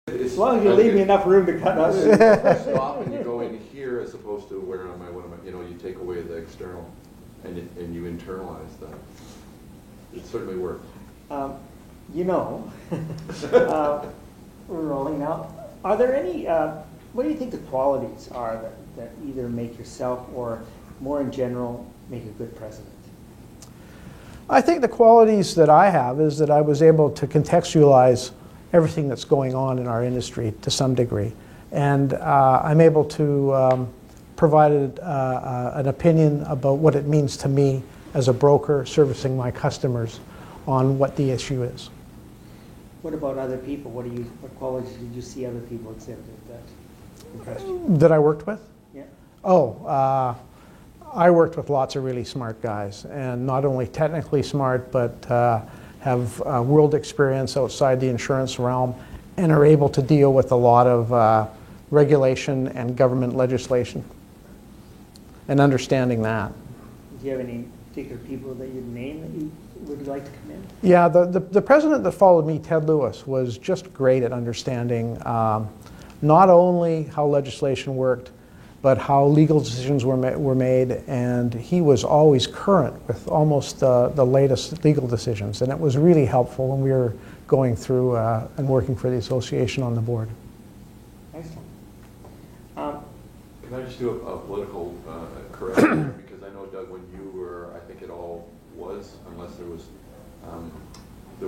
As long as you leave me enough room to cut us. Stop and you go in here as opposed to where am I, what am I, you take away the external and you internalize that. It certainly worked. We're rolling now. Are there any, what do you think the qualities are that either make yourself or more in general make a good president? I think the qualities that I have is that I was able to contextualize everything that's going on in our industry to some degree. And I'm able to provide an opinion about what it means to me as a broker servicing my customers on what the issue is. What about other people? What qualities did you see other people exhibited that impressed you? That I worked with? Yeah. I worked with lots of really smart guys, and not only technically smart, but have world experience outside the insurance realm and are able to deal with a lot of regulation and government legislation and understanding that. Do you have any particular people that you'd name that you would like to commend? Yeah, the president that followed me, Ted Lewis, was just great at understanding not only how legislation worked, but how legal decisions were made, and he was always current with almost the latest legal decisions, and it was really helpful when we were going through and working for the association on the board. Excellent. Can I just do a political correction? Because I know, Doug, when you were, I think it all was, unless there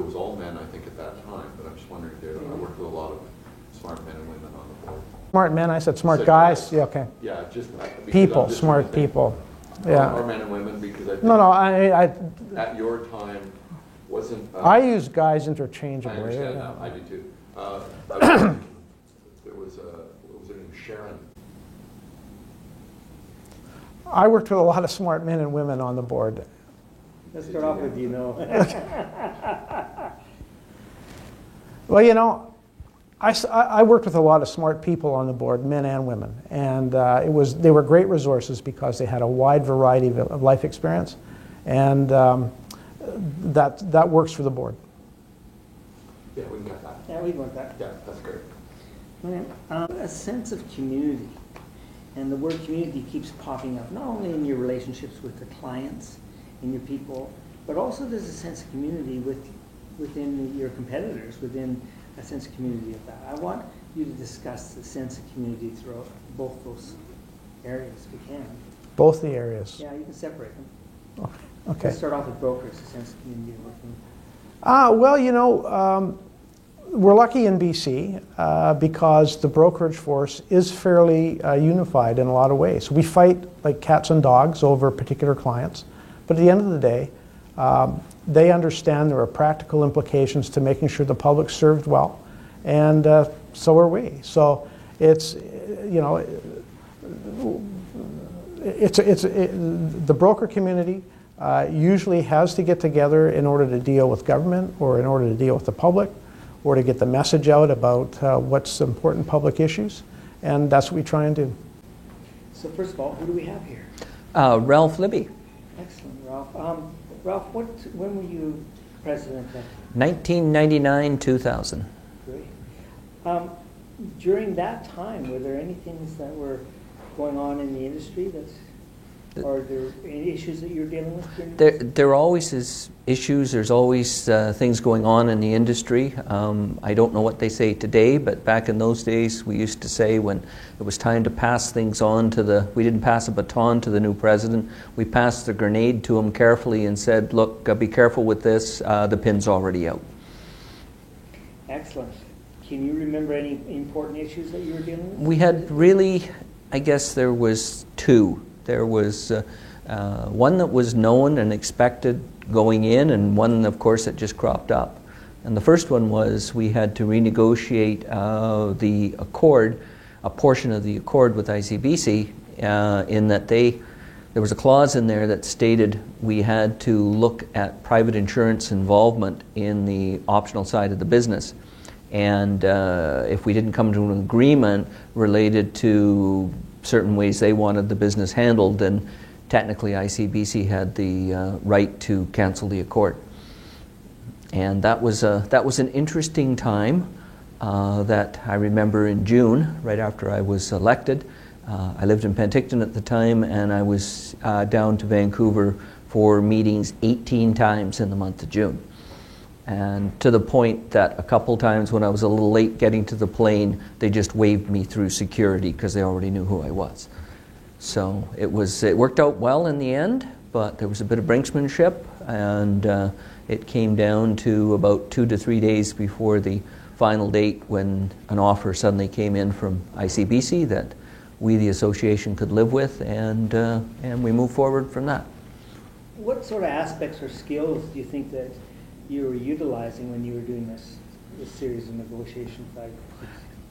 was all men, I think, at that time, but I'm just wondering, I worked with a lot of smart men and women on the board. Smart men, I said smart guys. Yeah, okay. Yeah, just people, smart people. Yeah. Or men and women, because I think I at your time wasn't. I use guys interchangeably. I understand yeah. that. I do too. There was what was her name? Sharon. I worked with a lot of smart men and women on the board. Let's start off with Well, I worked with a lot of smart people on the board, men and women, and they were great resources because they had a wide variety of life experience, and that works for the board. Yeah, we can cut that. Yeah, we want that. Yeah, that's great. A sense of community, and the word community keeps popping up, not only in your relationships with the clients and your people, but also there's a sense of community within your competitors, within a sense of community of that. I want you to discuss the sense of community throughout both those areas if we can. Both the areas. Yeah, you can separate them. Okay. Let's start off with brokers, the sense of community working. We're lucky in BC because the brokerage force is fairly unified in a lot of ways. We fight like cats and dogs over particular clients, but at the end of the day, they understand there are practical implications to making sure the public's served well, and so are we. So the broker community usually has to get together in order to deal with government or in order to deal with the public or to get the message out about what's important public issues, and that's what we try and do. So first of all, who do we have here? Ralph Libby. Excellent, Ralph. Ralph, when were you president? 1999-2000. Great. During that time, were there any things that were going on in the industry or are there any issues that you're dealing with? There always is issues. There's always things going on in the industry. I don't know what they say today, but back in those days, we used to say when it was time to pass things on we didn't pass a baton to the new president. We passed the grenade to him carefully and said, look, be careful with this. The pin's already out. Excellent. Can you remember any important issues that you were dealing with? We had really, I guess there was two. There was one that was known and expected going in, and one, of course, that just cropped up. And the first one was we had to renegotiate the accord, a portion of the accord with ICBC, in that there was a clause in there that stated we had to look at private insurance involvement in the optional side of the business. And if we didn't come to an agreement related to certain ways they wanted the business handled, then technically ICBC had the right to cancel the accord. And that was an interesting time. that I remember in June, right after I was elected. I lived in Penticton at the time, and I was down to Vancouver for meetings 18 times in the month of June. And to the point that a couple times when I was a little late getting to the plane, they just waved me through security because they already knew who I was. So it worked out well in the end, but there was a bit of brinksmanship, and it came down to about 2 to 3 days before the final date when an offer suddenly came in from ICBC that we, the association, could live with, and we moved forward from that. What sort of aspects or skills do you think that you were utilizing when you were doing this series of negotiations?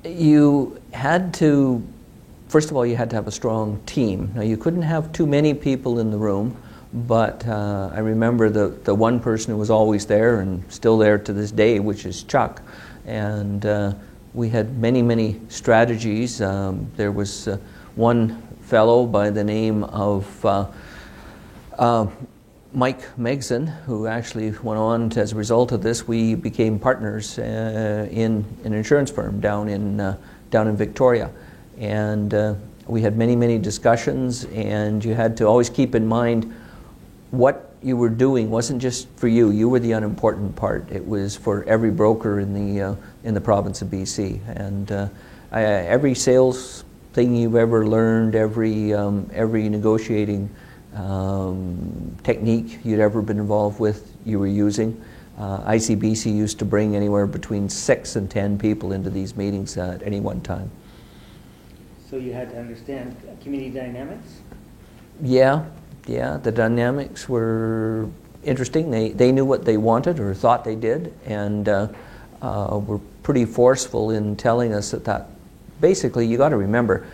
You had to, first of all, you had to have a strong team. Now, you couldn't have too many people in the room, but I remember the one person who was always there and still there to this day, which is Chuck. And we had many strategies. There was one fellow by the name of Mike Megson, who actually went on to, as a result of this, we became partners in an insurance firm down in Victoria. And we had many discussions, and you had to always keep in mind what you were doing wasn't just for you. You were the unimportant part. It was for every broker in the province of BC. And every sales thing you've ever learned, every negotiating technique you'd ever been involved with, you were using. ICBC used to bring anywhere between 6 and 10 people into these meetings at any one time. So you had to understand community dynamics? Yeah, the dynamics were interesting. They knew what they wanted or thought they did, and were pretty forceful in telling us that basically, you got to remember,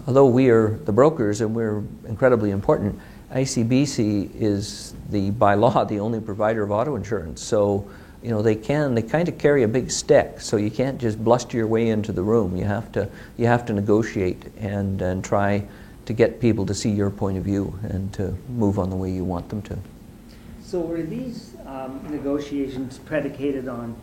although we are the brokers and we're incredibly important, ICBC is by law the only provider of auto insurance. So, you know, they kind of carry a big stick. So you can't just bluster your way into the room. You have to negotiate and try to get people to see your point of view and to move on the way you want them to. So were these negotiations predicated on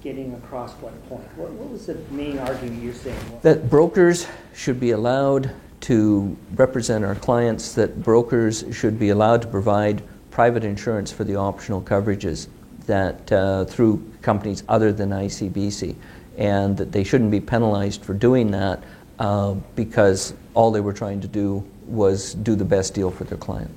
getting across what point? What was the main argument you're saying? That brokers should be allowed to represent our clients, that brokers should be allowed to provide private insurance for the optional coverages that through companies other than ICBC, and that they shouldn't be penalized for doing that because all they were trying to do was do the best deal for their client.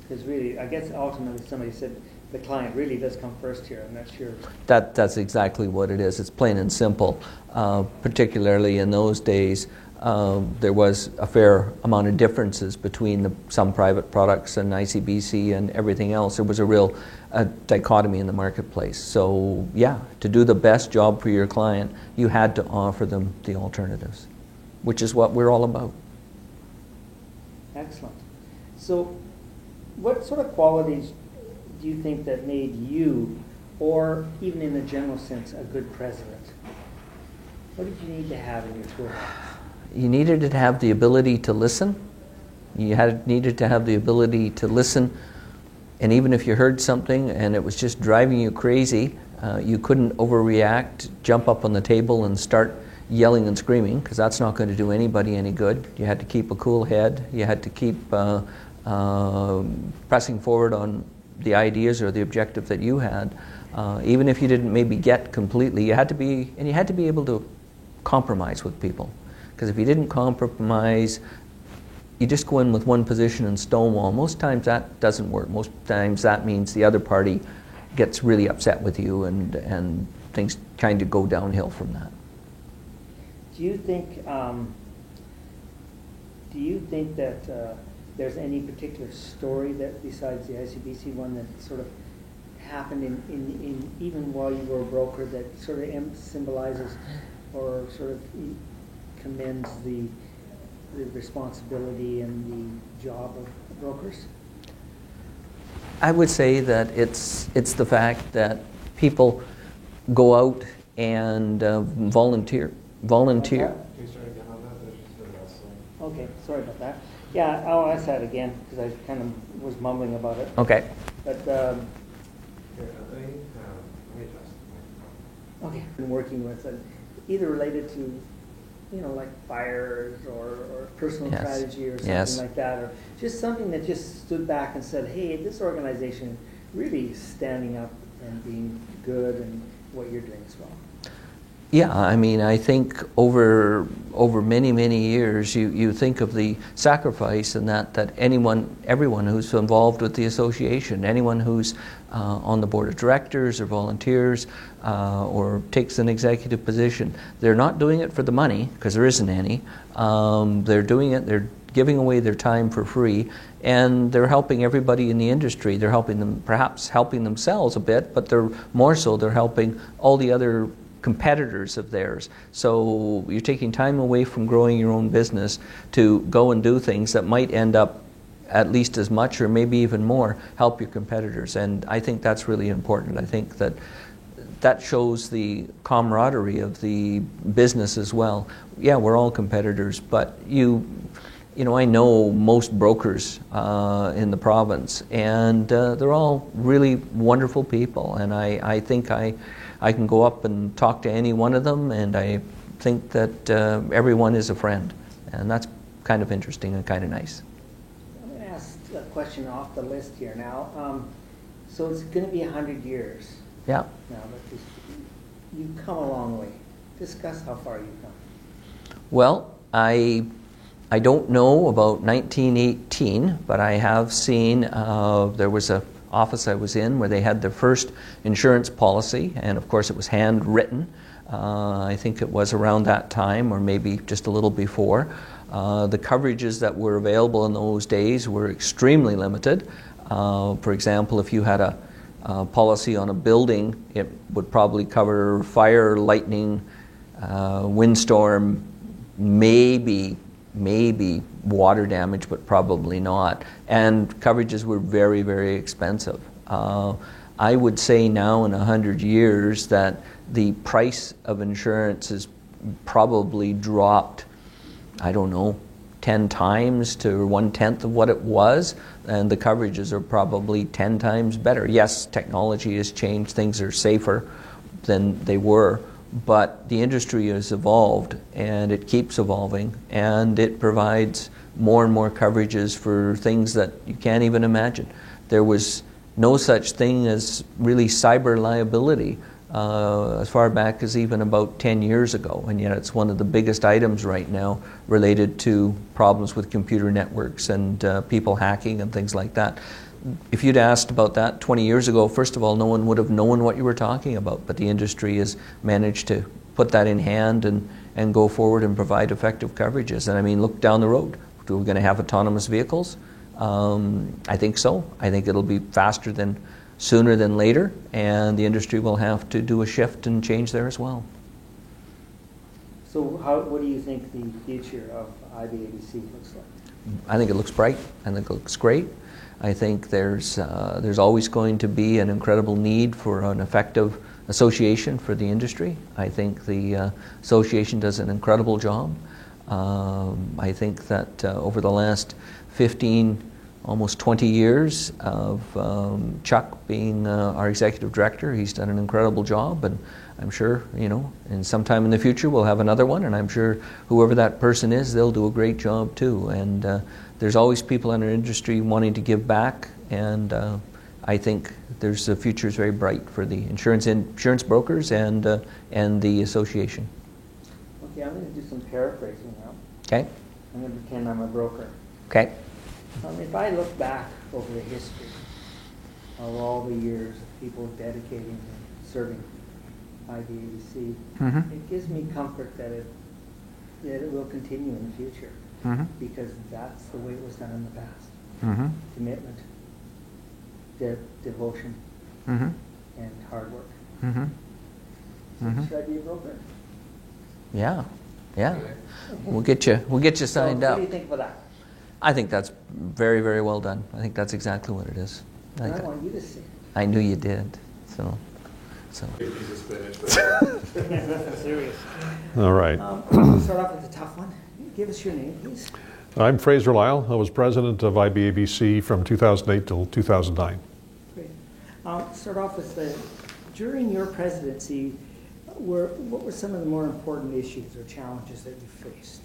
Because really, I guess ultimately somebody said the client really does come first here, and that's your... That's exactly what it is. It's plain and simple. Particularly in those days, there was a fair amount of differences between some private products and ICBC and everything else. There was a real dichotomy in the marketplace. So yeah, to do the best job for your client, you had to offer them the alternatives, which is what we're all about. Excellent. So what sort of qualities do you think that made you, or even in a general sense, a good president? What did you need to have in your toolbox? You needed to have the ability to listen. You needed to have the ability to listen, and even if you heard something and it was just driving you crazy, you couldn't overreact, jump up on the table and start yelling and screaming, because that's not going to do anybody any good. You had to keep a cool head. You had to keep pressing forward on the ideas or the objective that you had. Even if you didn't maybe get completely, you had to be able to compromise with people. Because if you didn't compromise, you just go in with one position and stonewall. Most times that doesn't work. Most times that means the other party gets really upset with you, and things kind of go downhill from that. Do you think that there's any particular story that, besides the ICBC one, that sort of happened in even while you were a broker, that sort of symbolizes or sort of commends the responsibility and the job of brokers? I would say that it's the fact that people go out and volunteer. Okay, sorry about that. Yeah, I'll ask that again because I kind of was mumbling about it. Okay. But Okay. Been working with, either related to, you know, like fires or personal Yes. tragedy or something Yes. like that, or just something that just stood back and said, hey, this organization really standing up and being good and what you're doing as well. Yeah, I mean, I think over many, many years, you think of the sacrifice and that everyone who's involved with the association, anyone who's on the board of directors or volunteers or takes an executive position, they're not doing it for the money, because there isn't any. They're doing it, they're giving away their time for free, and they're helping everybody in the industry. They're helping them, perhaps helping themselves a bit, but they're helping all the other competitors of theirs. So you're taking time away from growing your own business to go and do things that might end up at least as much or maybe even more help your competitors. And I think that's really important. I think that shows the camaraderie of the business as well. Yeah, we're all competitors, but you know, I know most brokers in the province, and they're all really wonderful people, and I think I can go up and talk to any one of them, and I think that everyone is a friend, and that's kind of interesting and kind of nice. I'm going to ask a question off the list here now. So it's going to be 100 years Yeah. now that you've come a long way. Discuss how far you've come. Well, I don't know about 1918, but I have seen there was a office I was in where they had their first insurance policy, and of course it was handwritten. I think it was around that time or maybe just a little before. The coverages that were available in those days were extremely limited. For example, if you had a policy on a building, it would probably cover fire, lightning, windstorm, maybe water damage, but probably not. And coverages were very, very expensive. I would say now in 100 years that the price of insurance has probably dropped, I don't know, 10 times to 1/10 of what it was, and the coverages are probably 10 times better. Yes, technology has changed, things are safer than they were, but the industry has evolved, and it keeps evolving, and it provides more and more coverages for things that you can't even imagine. There was no such thing as really cyber liability as far back as even about 10 years ago, and yet it's one of the biggest items right now related to problems with computer networks and people hacking and things like that. If you'd asked about that 20 years ago, first of all, no one would have known what you were talking about, but the industry has managed to put that in hand and go forward and provide effective coverages. And I mean, look down the road. Are we going to have autonomous vehicles? I think so. I think it'll be sooner than later, and the industry will have to do a shift and change there as well. So what do you think the future of IBABC looks like? I think it looks bright. I think it looks great. I think there's always going to be an incredible need for an effective association for the industry. I think the association does an incredible job. I think that over the last 15, almost 20 years of Chuck being our executive director, he's done an incredible job, and I'm sure, and sometime in the future we'll have another one, and I'm sure whoever that person is, they'll do a great job too. And there's always people in our industry wanting to give back, and I think the future is very bright for the insurance brokers and the association. Okay, I'm going to do some paraphrasing now. Okay. I'm going to pretend I'm a broker. Okay. If I look back over the history of all the years of people dedicating and serving IBABC, it gives me comfort that it will continue in the future, because that's the way it was done in the past. Commitment, devotion, and hard work. So should I be a broker? Yeah. We'll get you signed up. What do you think about that? I think that's very, very well done. I think that's exactly what it is. I want you to see it. I knew you did. So. Serious. All right. Start off with the tough one. Give us your name, please. I'm Fraser Lyle. I was president of IBABC from 2008 till 2009. Great. Start off with during your presidency, what were some of the more important issues or challenges that you faced?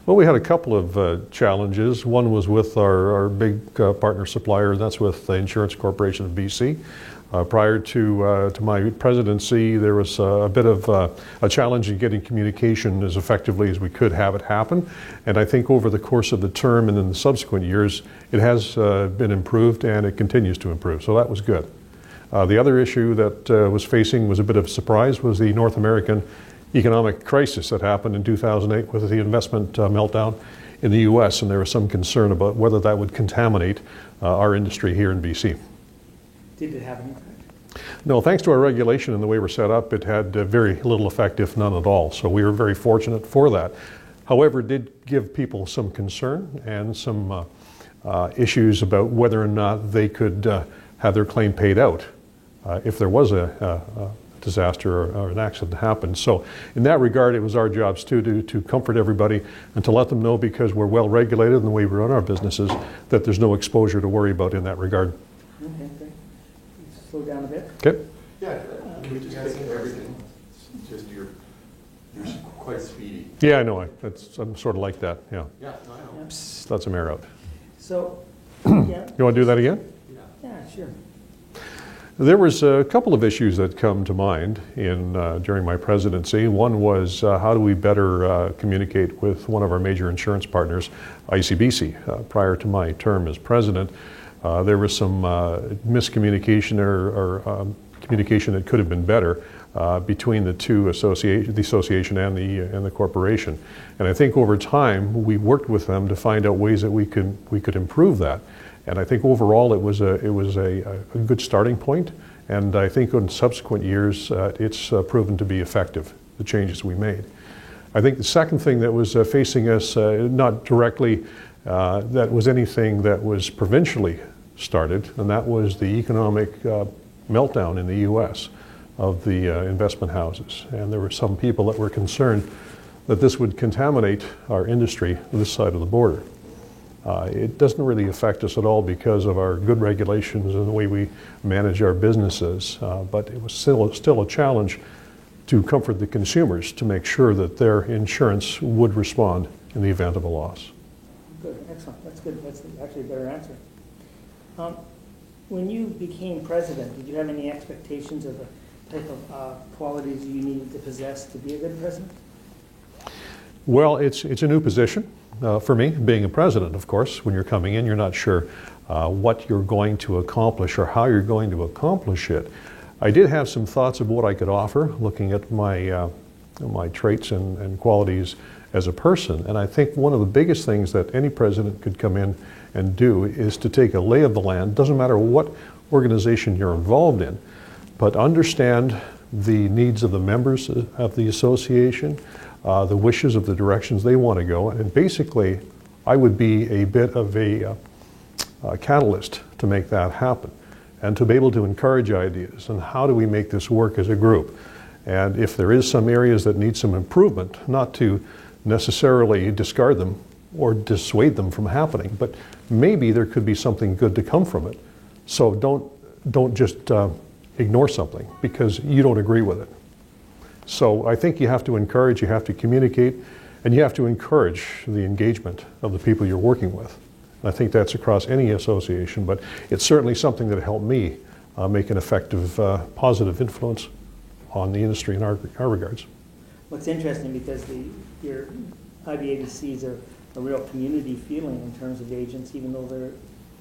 Well, we had a couple of challenges. One was with our big partner supplier, and that's with the Insurance Corporation of BC. Prior to my presidency, there was a bit of a challenge in getting communication as effectively as we could have it happen. And I think over the course of the term and in the subsequent years, it has been improved and it continues to improve. So that was good. The other issue that was facing was a bit of a surprise, was the North American economic crisis that happened in 2008 with the investment meltdown in the U.S. And there was some concern about whether that would contaminate our industry here in BC. Did it have an impact? No, thanks to our regulation and the way we're set up, it had very little effect, if none at all. So we were very fortunate for that. However, it did give people some concern and some issues about whether or not they could have their claim paid out if there was a disaster or an accident happened. So in that regard, it was our jobs too to comfort everybody and to let them know, because we're well regulated in the way we run our businesses, that there's no exposure to worry about in that regard. Okay, great. Slow down a bit. Okay. Yeah, we just take everything. It's just you're quite speedy. Yeah, I know. I'm sort of like that. Yeah. Yeah, I know. Psst, let some air out. So, yeah. You want to do that again? Yeah, sure. There was a couple of issues that come to mind during my presidency. One was how do we better communicate with one of our major insurance partners, ICBC. Prior to my term as president, there was some miscommunication or communication that could have been better between the two the association and the corporation. And I think over time we worked with them to find out ways that we could improve that. And I think overall it was a good starting point. And I think in subsequent years it's proven to be effective, the changes we made. I think the second thing that was facing us, not directly that was anything that was provincially started, and that was the economic meltdown in the U.S. of the investment houses. And there were some people that were concerned that this would contaminate our industry this side of the border. It doesn't really affect us at all because of our good regulations and the way we manage our businesses, but it was still a challenge to comfort the consumers to make sure that their insurance would respond in the event of a loss. Good, excellent. That's good. That's actually a better answer. When you became president, did you have any expectations of the type of qualities you needed to possess to be a good president? Well, it's a new position for me, being a president, of course. When you're coming in, you're not sure what you're going to accomplish or how you're going to accomplish it. I did have some thoughts of what I could offer, looking at my traits and qualities as a person. And I think one of the biggest things that any president could come in and do is to take a lay of the land. Doesn't matter what organization you're involved in, but understand the needs of the members of the association, the wishes of the directions they want to go. And basically, I would be a bit of a catalyst to make that happen and to be able to encourage ideas and how do we make this work as a group. And if there is some areas that need some improvement, not to necessarily discard them or dissuade them from happening, but maybe there could be something good to come from it. So don't just ignore something because you don't agree with it. So I think you have to encourage, you have to communicate, and you have to encourage the engagement of the people you're working with. And I think that's across any association, but it's certainly something that helped me make an effective, positive influence on the industry in our regards. Well, it's interesting because your IBABCs are a real community feeling in terms of agents, even though they're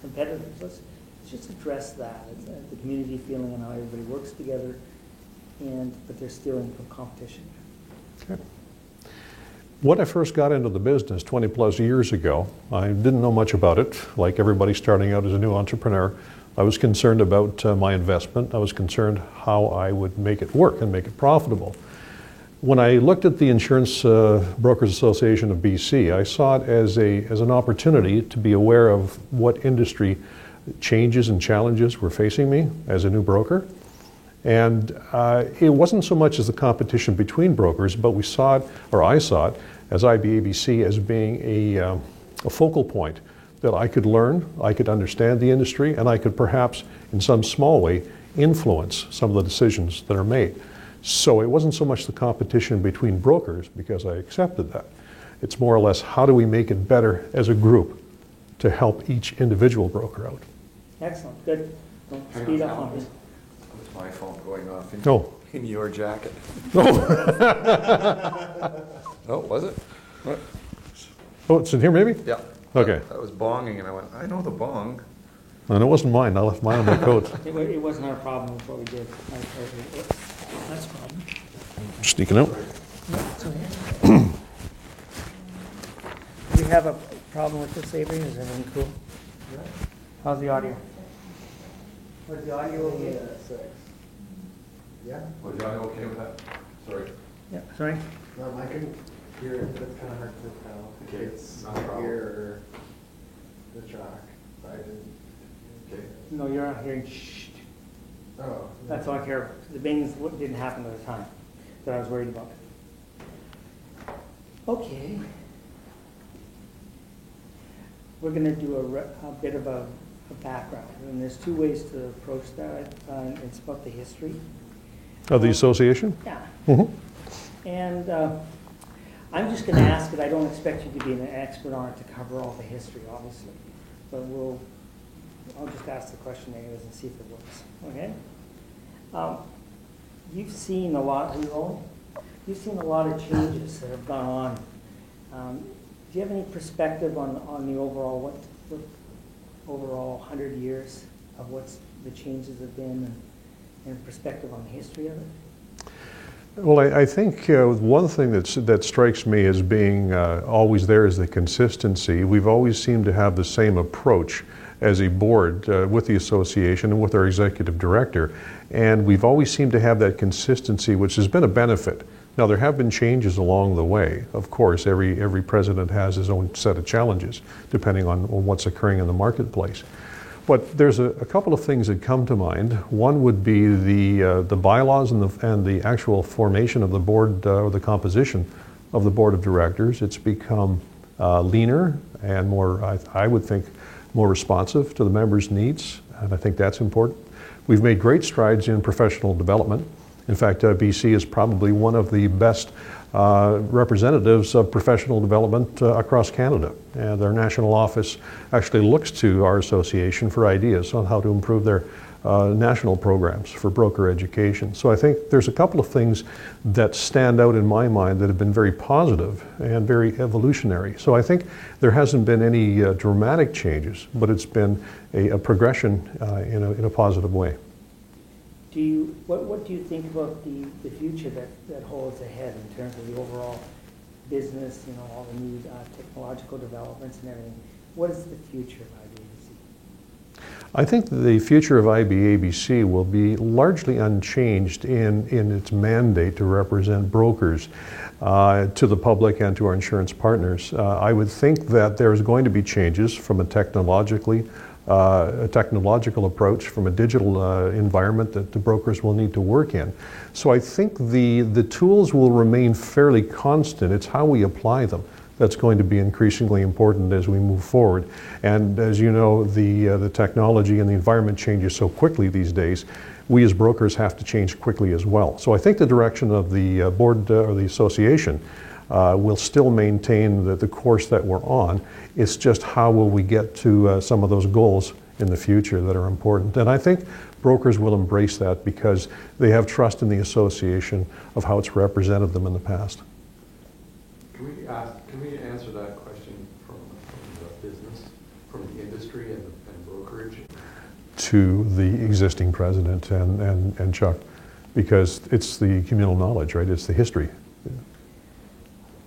competitors. Let's just address that, the community feeling and how everybody works together, but they're still in competition. Okay. When I first got into the business 20 plus years ago, I didn't know much about it. Like everybody starting out as a new entrepreneur, I was concerned about my investment. I was concerned how I would make it work and make it profitable. When I looked at the Insurance Brokers Association of BC, I saw it as an opportunity to be aware of what industry changes and challenges were facing me as a new broker. And it wasn't so much as the competition between brokers, but we saw it, or I saw it, as IBABC as being a focal point that I could learn, I could understand the industry, and I could perhaps, in some small way, influence some of the decisions that are made. So it wasn't so much the competition between brokers, because I accepted that. It's more or less, how do we make it better as a group to help each individual broker out? Excellent, good. Don't speed up on me. That's my phone going off Oh. in your jacket. Oh, was it? What? Oh, it's in here maybe? Yeah. Okay. That was bonging, and I went, I know the bong. And it wasn't mine, I left mine on my coat. It wasn't our problem with what we did. That's a problem. Sneaking out. Do you have a problem with this, Avery? Is everything cool? How's the audio? Was the audio okay? Yeah, Was Johnny okay with that? Sorry. Yeah, sorry? I can hear it, but it's kind of hard to tell. Okay, It's not a problem. here or the track. I didn't. Okay. No, you're not hearing shh. Oh. That's all I care about. The bings didn't happen at the time that I was worried about. Okay. We're going to do a bit of a background, and there's two ways to approach that. It's about the history. Of the association? Yeah. Mhm. And I'm just going to ask it. I don't expect you to be an expert on it to cover all the history, obviously. But I'll just ask the question anyways and see if it works. Okay? You've seen a lot. Are you rolling? You've seen a lot of changes that have gone on. Do you have any perspective on the overall what overall 100 years of what's the changes have been, and perspective on the history of it? Well, I think one thing that strikes me as being always there is the consistency. We've always seemed to have the same approach as a board with the association and with our executive director, and we've always seemed to have that consistency, which has been a benefit. Now, there have been changes along the way. Of course, every president has his own set of challenges, depending on what's occurring in the marketplace. But there's a couple of things that come to mind. One would be the bylaws and the actual formation of the board, or the composition of the board of directors. It's become leaner and more, I would think, more responsive to the members' needs, and I think that's important. We've made great strides in professional development. In fact, BC is probably one of the best representatives of professional development across Canada. And our national office actually looks to our association for ideas on how to improve their national programs for broker education. So I think there's a couple of things that stand out in my mind that have been very positive and very evolutionary. So I think there hasn't been any dramatic changes, but it's been a progression in a positive way. What do you think about the future that holds ahead in terms of the overall business, all the new technological developments and everything? What is the future of IBABC? I think the future of IBABC will be largely unchanged in its mandate to represent brokers to the public and to our insurance partners. I would think that there's going to be changes from a technological approach, from a digital environment that the brokers will need to work in. So I think the tools will remain fairly constant. It's how we apply them that's going to be increasingly important as we move forward. And as you know, the technology and the environment changes so quickly these days. We as brokers have to change quickly as well. So I think the direction of the board or the association will still maintain the course that we're on. It's just how will we get to some of those goals in the future that are important. And I think brokers will embrace that because they have trust in the association of how it's represented them in the past. Can we answer that question from the business, from the industry and brokerage? To the existing president and Chuck, because it's the communal knowledge, right? It's the history.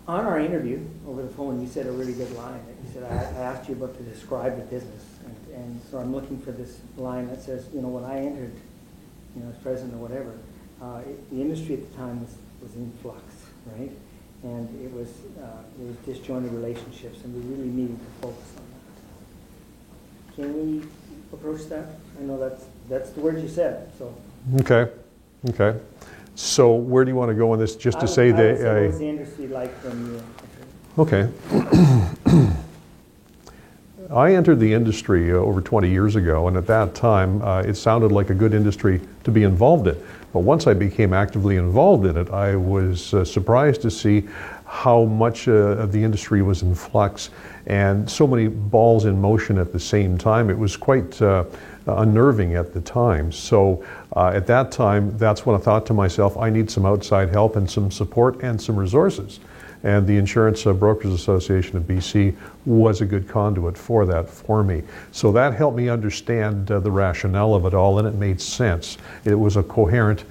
On our interview over the phone, you said a really good line. You said, I asked you about to describe the business. And so I'm looking for this line that says, when I entered, as president or whatever, the industry at the time was in flux, right? And it was disjointed relationships, and we really needed to focus on that. Can we approach that? I know that's the words you said, so. Okay. So where do you want to go on this? Just to say what was the industry like when you entered? Okay. I entered the industry over 20 years ago, and at that time it sounded like a good industry to be involved in. But once I became actively involved in it, I was surprised to see how much of the industry was in flux and so many balls in motion at the same time. It was quite unnerving at the time. So at that time, that's when I thought to myself, I need some outside help and some support and some resources. And the Insurance Brokers Association of BC was a good conduit for that for me. So that helped me understand the rationale of it all, and it made sense. It was a coherent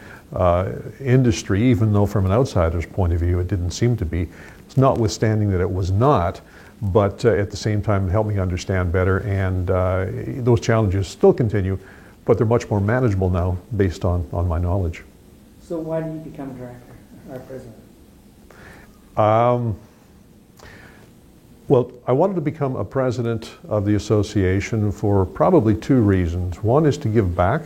industry, even though from an outsider's point of view it didn't seem to be. It's notwithstanding that it was not, but at the same time it helped me understand better, and those challenges still continue, but they're much more manageable now based on my knowledge. So why did you become director or president? Well, I wanted to become a president of the association for probably two reasons. One is to give back,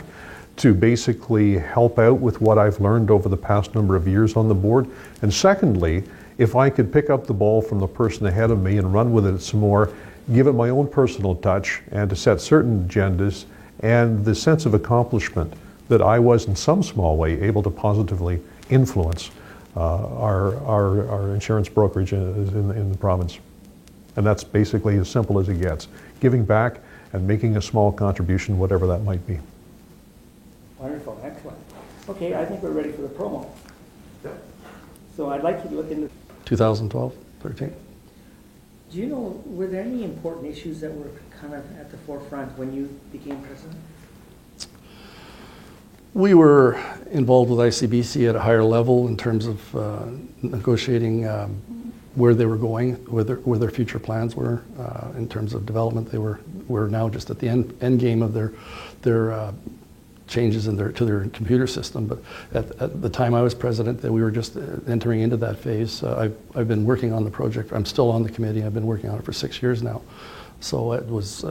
to basically help out with what I've learned over the past number of years on the board. And secondly, if I could pick up the ball from the person ahead of me and run with it some more, give it my own personal touch, and to set certain agendas, and the sense of accomplishment that I was in some small way able to positively influence our insurance brokerage in the province. And that's basically as simple as it gets. Giving back and making a small contribution, whatever that might be. Wonderful, excellent. Okay, I think we're ready for the promo. Yeah. So I'd like you to look into, 2012, 13. do you know, were there any important issues that were kind of at the forefront when you became president? We were involved with ICBC at a higher level in terms of negotiating where they were going, where their future plans were in terms of development. They were now just at the end game of their changes in to their computer system. But at the time I was president, that we were just entering into that phase. I've been working on the project. I'm still on the committee. I've been working on it for 6 years now. So it was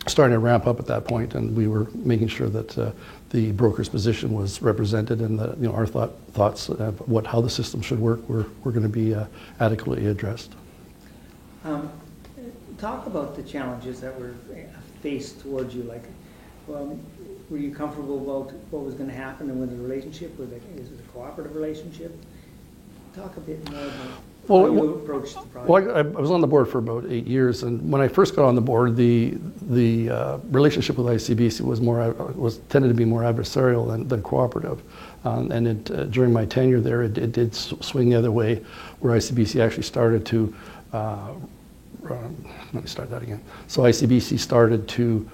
starting to ramp up at that point, and we were making sure that the broker's position was represented, and that our thoughts of how the system should work were going to be adequately addressed. Talk about the challenges that were faced towards you. Like, were you comfortable about what was going to happen and with the relationship? Is it a cooperative relationship? Talk a bit more about how you approached the project. Well, I was on the board for about 8 years, and when I first got on the board, the relationship with ICBC was tended to be more adversarial than cooperative. And during my tenure there, it did swing the other way, where ICBC actually started to. Let me start that again. So ICBC started to.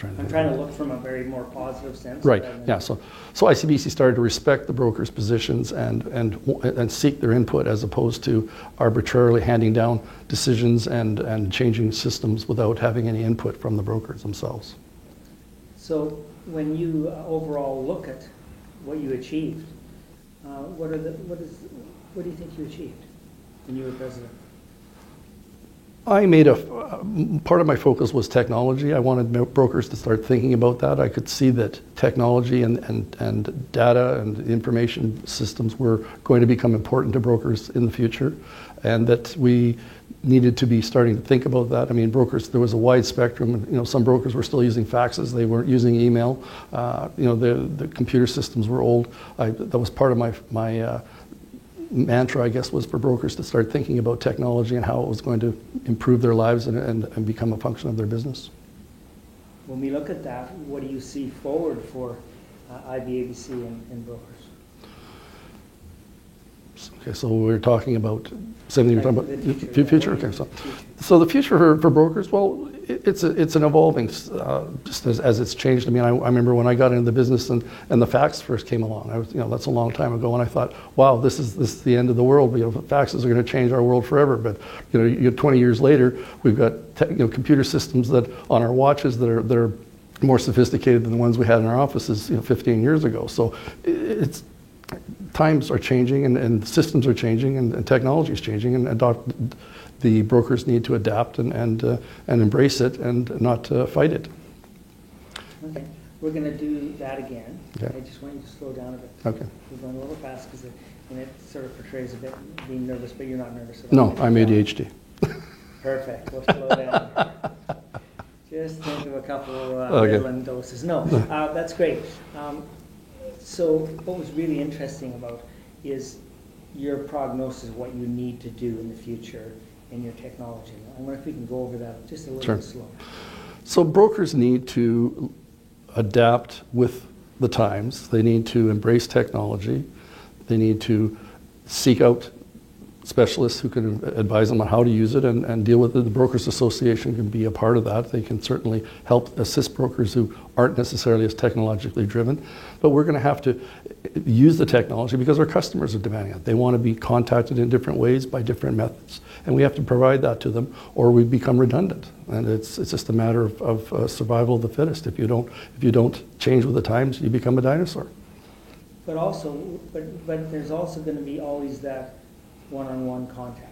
I'm trying to look from a very more positive sense. Right. Yeah. So ICBC started to respect the brokers' positions and seek their input, as opposed to arbitrarily handing down decisions and changing systems without having any input from the brokers themselves. So when you overall look at what you achieved, what do you think you achieved when you were president? I made part of my focus was technology. I wanted brokers to start thinking about that. I could see that technology and data and information systems were going to become important to brokers in the future, and that we needed to be starting to think about that. I mean, brokers, there was a wide spectrum. Some brokers were still using faxes. They weren't using email. The computer systems were old. That was part of my mantra, I guess, was for brokers to start thinking about technology and how it was going to improve their lives and become a function of their business. When we look at that, what do you see forward for IBABC and brokers? Okay, so we're talking about something you're talking about The future. Okay, so the future for brokers, well, it's an evolving, just as it's changed. I mean, I remember when I got into the business and the fax first came along. That's a long time ago, and I thought, wow, this is the end of the world. Faxes are going to change our world forever. But 20 years later, we've got computer systems that on our watches that are more sophisticated than the ones we had in our offices 15 years ago. So it's times are changing, and systems are changing, and technology is changing, and the brokers need to adapt and embrace it and not fight it. Okay, we're going to do that again. Okay. I just want you to slow down a bit. Okay. We're going a little fast because it sort of portrays a bit being nervous, but you're not nervous at all. No, I'm ADHD. Perfect, we'll slow down. Just think of a couple Okay. Ritalin doses. No, that's great. So what was really interesting about is your prognosis of what you need to do in the future in your technology. I wonder if we can go over that just a little Sure. bit slower. So brokers need to adapt with the times. They need to embrace technology. They need to seek out specialists who can advise them on how to use it and deal with it. The Brokers Association can be a part of that. They can certainly help assist brokers who aren't necessarily as technologically driven. But we're going to have to use the technology because our customers are demanding it. They want to be contacted in different ways by different methods. And we have to provide that to them or we become redundant. And it's just a matter of survival of the fittest. If you don't change with the times, you become a dinosaur. But also, but there's also going to be always that one-on-one contact.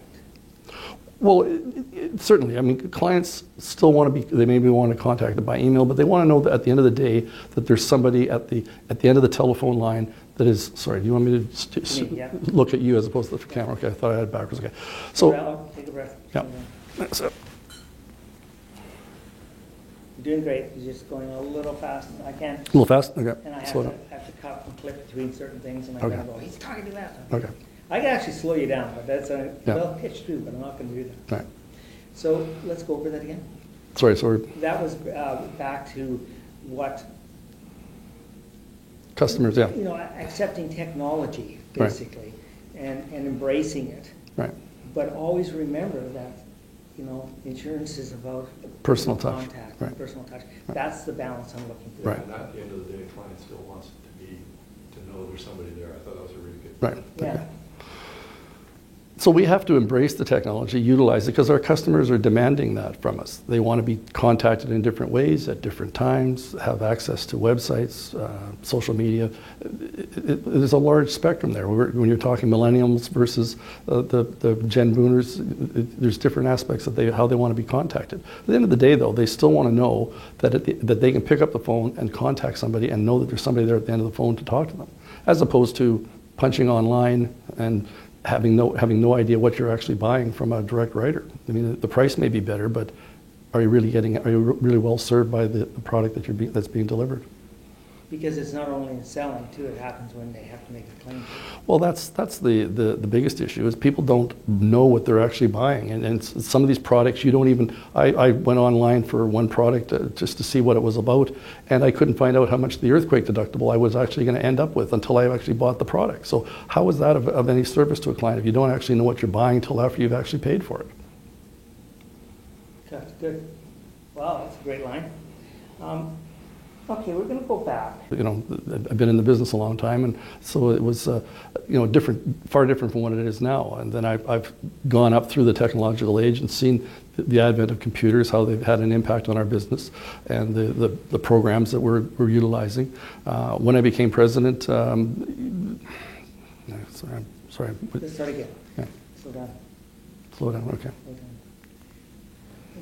Well, certainly. I mean, clients still want to be, they maybe want to contact them by email, but they want to know that at the end of the day that there's somebody at the end of the telephone line that is, sorry, do you want me to Yeah. look at you as opposed to the camera? Okay, I thought I had it backwards. Okay. So, Take a breath. yeah. That's it. You're doing great. You're just going a little fast. I can't. A little fast? Okay. And I Slow down. have to cut and clip between certain things, and I Okay. gotta go, he's talking to that. Okay. I can actually slow you down, but that's a Yeah. well pitched too, but I'm not gonna do that. All right. So let's go over that again. Sorry, so we're That was back to what, customers, yeah. you know, accepting technology, Right. basically, and embracing it. Right. But always remember that, you know, insurance is about Personal touch, contact, right. personal touch. That's the balance I'm looking for. Right. And at the end of the day, a client still wants to know there's somebody there. I thought that was a really good. Right. Yeah. So we have to embrace the technology, utilize it, because our customers are demanding that from us. They want to be contacted in different ways at different times, have access to websites, social media. There's a large spectrum there. When you're talking millennials versus the Gen Boomers, there's different aspects of how they want to be contacted. At the end of the day, though, they still want to know that they can pick up the phone and contact somebody and know that there's somebody there at the end of the phone to talk to them, as opposed to punching online and having no idea what you're actually buying from a direct writer. I mean, the price may be better, but are you really well served by the product that's being delivered? Because it's not only in selling too, it happens when they have to make a claim. Well, that's the biggest issue is people don't know what they're actually buying, and some of these products you don't even. I went online for one product just to see what it was about, and I couldn't find out how much the earthquake deductible I was actually going to end up with until I actually bought the product. So how is that of any service to a client if you don't actually know what you're buying until after you've actually paid for it? Okay, good. Wow, that's a great line. Okay, we're going to go back. You know, I've been in the business a long time, and so it was, far different from what it is now. And then I've gone up through the technological age and seen the advent of computers, how they've had an impact on our business, and the programs that we're utilizing. When I became president, sorry. Let's start again. Yeah. Slow down. Slow down. Okay. Slow down.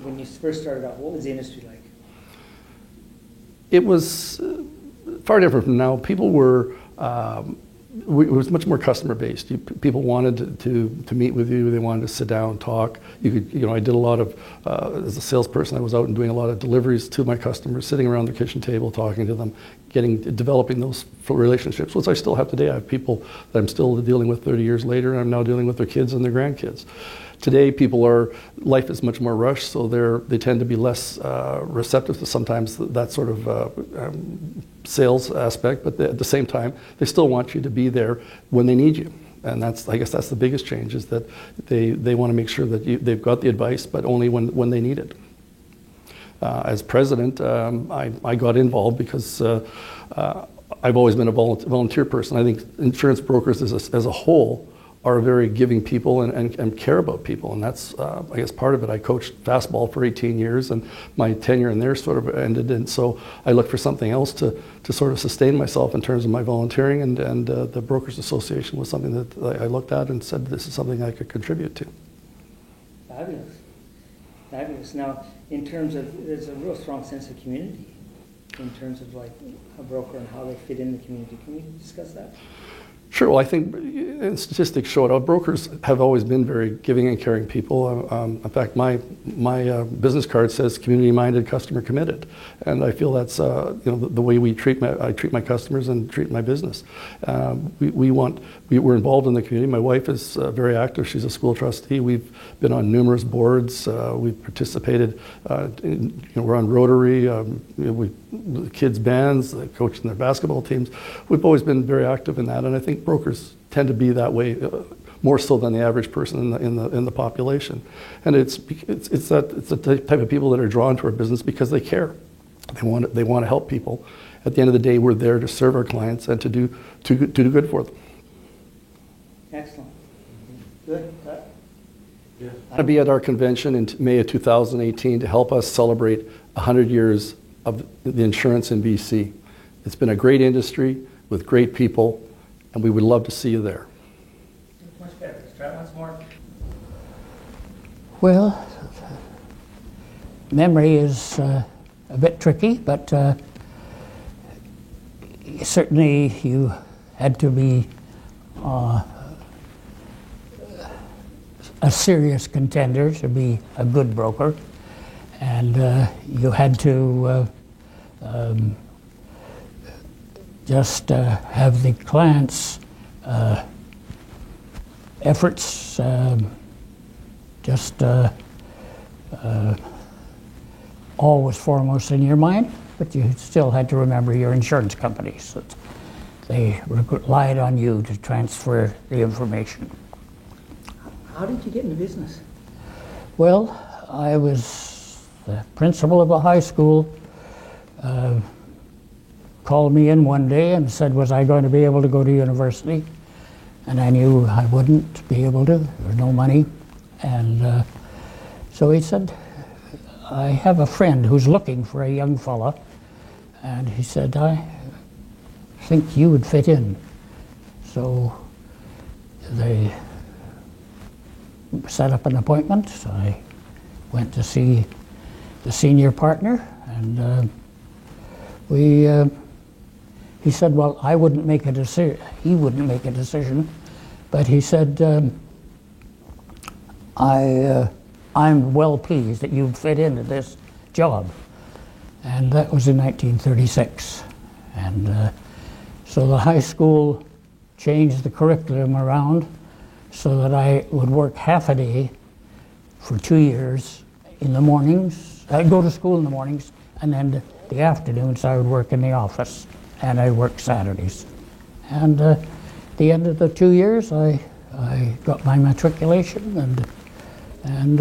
When you first started out, what was the industry like? It was far different from now. People were, it was much more customer based. People wanted to meet with you. They wanted to sit down and talk. I did a lot of, as a salesperson, I was out and doing a lot of deliveries to my customers, sitting around the kitchen table, talking to them, developing those relationships, which I still have today. I have people that I'm still dealing with 30 years later, and I'm now dealing with their kids and their grandkids. Today, life is much more rushed, so they tend to be less receptive to sometimes that sort of sales aspect, but at the same time, they still want you to be there when they need you. And I guess that's the biggest change, is that they want to make sure that they've got the advice, but only when they need it. As president, I got involved because I've always been a volunteer person. I think insurance brokers as a whole are very giving people and care about people, and that's I guess part of it. I coached fastball for 18 years, and my tenure in there sort of ended, and so I looked for something else to sort of sustain myself in terms of my volunteering, and the Brokers Association was something that I looked at and said this is something I could contribute to. Fabulous. Fabulous. Now, in terms of, there's a real strong sense of community in terms of like a broker and how they fit in the community. Can we discuss that? Sure. Well, I think and statistics show it. Our brokers have always been very giving and caring people. In fact, my business card says community-minded, customer-committed, and I feel that's the way I treat my customers and treat my business. We're involved in the community. My wife is very active. She's a school trustee. We've been on numerous boards. We've participated. We're on Rotary. The kids' bands, coaching their basketball teams. We've always been very active in that, and I think brokers tend to be that way more so than the average person in the population. And it's the type of people that are drawn to our business because they care. They want to help people. At the end of the day, we're there to serve our clients and to do good for them. Excellent. Good. Yeah. I'm going to be at our convention in May of 2018 to help us celebrate 100 years of the insurance in BC. It's been a great industry with great people, and we would love to see you there. Much better. Let's try once more. Well, memory is a bit tricky, but certainly you had to be a serious contender to be a good broker, and you had to just have the client's efforts always foremost in your mind, but you still had to remember your insurance companies. That they relied on you to transfer the information. How did you get into business? Well, I was the principal of a high school. Called me in one day and said, was I going to be able to go to university? And I knew I wouldn't be able to. There was no money. And so he said, I have a friend who's looking for a young fella. And he said, I think you would fit in. So they set up an appointment. So I went to see the senior partner, and he said, well, I wouldn't make a decision. He wouldn't make a decision, but he said, I'm well pleased that you fit into this job. And that was in 1936. And so the high school changed the curriculum around so that I would work half a day for 2 years in the mornings. I'd go to school in the mornings, and then the afternoons I would work in the office, and I worked Saturdays. And at the end of the 2 years, I got my matriculation and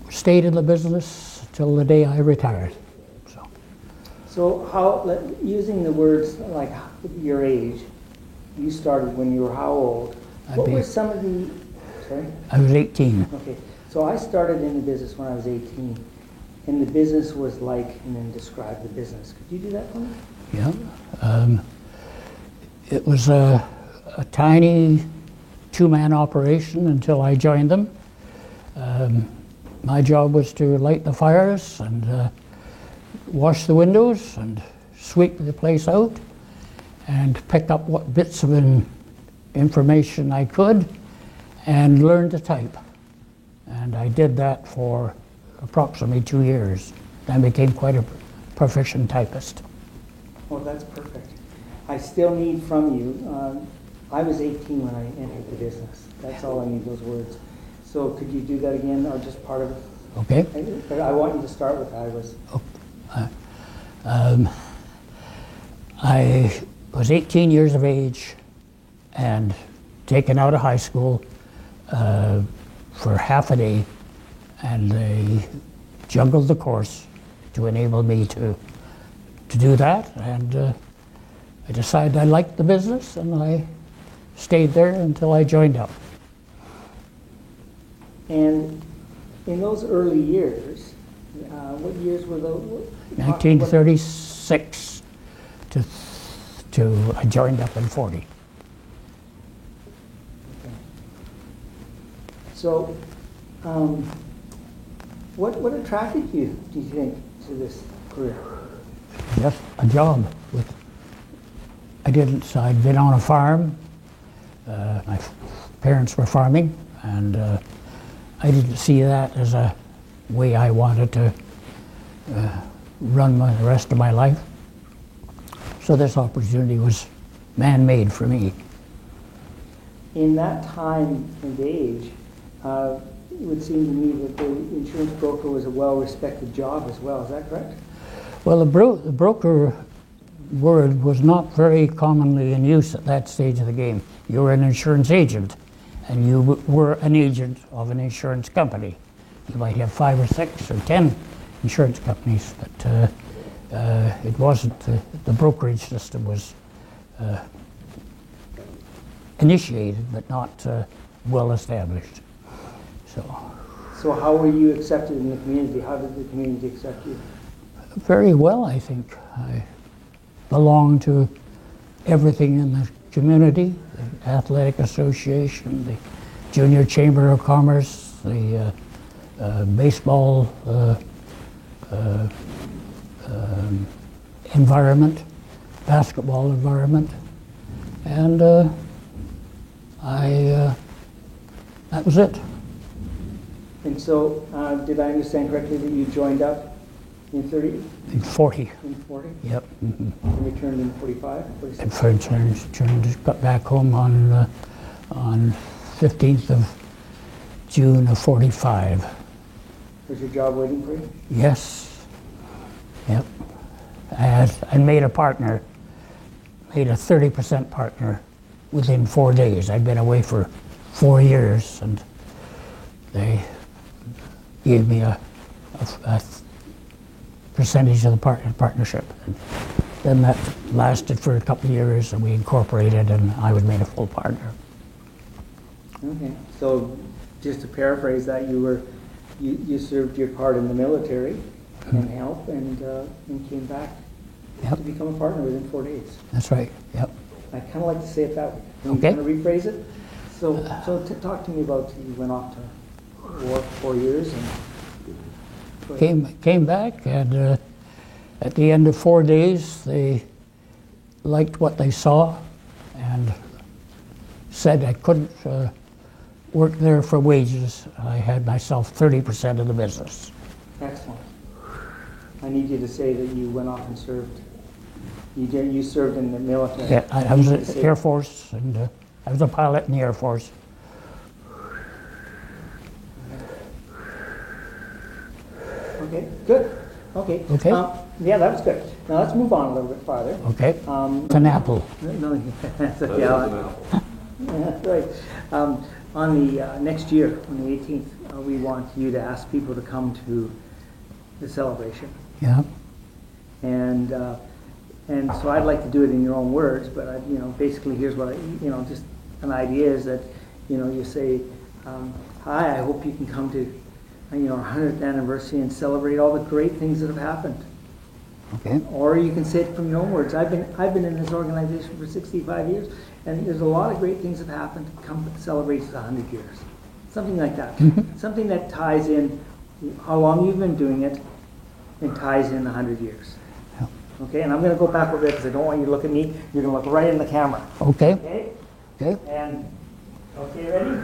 stayed in the business till the day I retired. So how, using the words like your age, you started when you were how old? What were some of the, sorry? I was 18. Okay, so I started in the business when I was 18, and the business was like, and then describe the business. Could you do that for me? Yeah. It was a tiny two-man operation until I joined them. My job was to light the fires and wash the windows and sweep the place out and pick up what bits of information I could and learn to type. And I did that for approximately 2 years. I became quite a proficient typist. Oh, that's perfect. I still need from you, I was 18 when I entered the business. That's all I need, those words. So could you do that again, or just part of it? Okay. But I want you to start with I was. I was 18 years of age and taken out of high school for half a day, and they juggled the course to enable me to do that. And I decided I liked the business, and I stayed there until I joined up. And in those early years, what years were those? 1936 to I joined up in 40. Okay. So, what attracted you, do you think, to this career? Just a job with I didn't. So I'd been on a farm. My parents were farming, and I didn't see that as a way I wanted to run the rest of my life. So this opportunity was man-made for me. In that time and age, it would seem to me that the insurance broker was a well-respected job as well. Is that correct? Well, the broker word was not very commonly in use at that stage of the game. You were an insurance agent, and you were an agent of an insurance company. You might have 5 or 6 or 10 insurance companies, but it wasn't, the brokerage system was initiated, but not well established. So how were you accepted in the community? How did the community accept you? Very well, I think. I belong to everything in the community, the Athletic Association, the Junior Chamber of Commerce, the baseball environment, basketball environment, and that was it. And so, did I understand correctly that you joined up in 30? In 40. In 40? Yep. And returned in 45? 46? And turned got back home on 15th of June of 45. Was your job waiting for you? Yes. Yep. I made a partner, made a 30% partner within 4 days. I'd been away for 4 years, and they gave me a percentage of the partnership. And then that lasted for a couple of years, and we incorporated, and I was made a full partner. Okay. So, just to paraphrase that, you served your part in the military and help, and came back Yep. to become a partner within 4 days. That's right. Yep. I kind of like to say it that way. Can Okay. you kind of rephrase it? So talk to me about, you went off to war 4 years and Came back, and at the end of 4 days, they liked what they saw and said I couldn't work there for wages. I had myself 30% of the business. Excellent. I need you to say that you went off and served. You served in the military. Yeah, I was in the Air Force, and I was a pilot in the Air Force. Okay, good. Okay. Okay. Yeah, that was good. Now let's move on a little bit farther. Okay. It's an apple. No, that's okay. That is an apple. Yeah, that's right. On the next year, on the 18th, we want you to ask people to come to the celebration. Yeah. And so I'd like to do it in your own words, but basically here's what just an idea is that, you say, hi, I hope you can come to, our 100th anniversary and celebrate all the great things that have happened. Okay. Or you can say it from your own words. I've been in this organization for 65 years, and there's a lot of great things that have happened. Come celebrate 100 years. Something like that. Something that ties in how long you've been doing it and ties in 100 years. Yeah. Okay, and I'm going to go back over there because I don't want you to look at me. You're going to look right in the camera. Okay. Okay? Okay. And, okay, ready?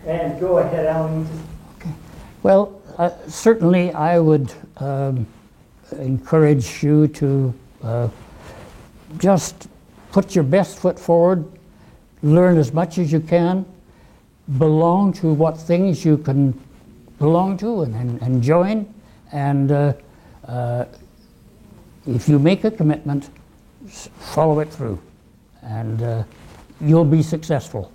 And go ahead, Alan. Well, certainly I would encourage you to just put your best foot forward, learn as much as you can, belong to what things you can belong to and join, and if you make a commitment, follow it through, and you'll be successful.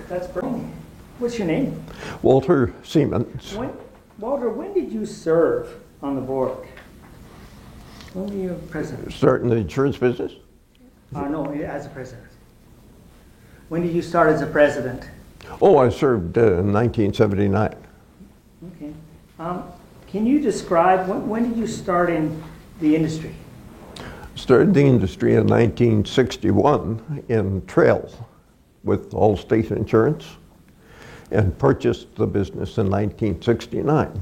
That's brilliant. What's your name? Walter Siemens. Walter, when did you serve on the board? When were you president? Start in the insurance business? No, as a president. When did you start as a president? Oh, I served in 1979. Okay. Can you describe, when did you start in the industry? Started the industry in 1961 in Trail with Allstate Insurance and purchased the business in 1969.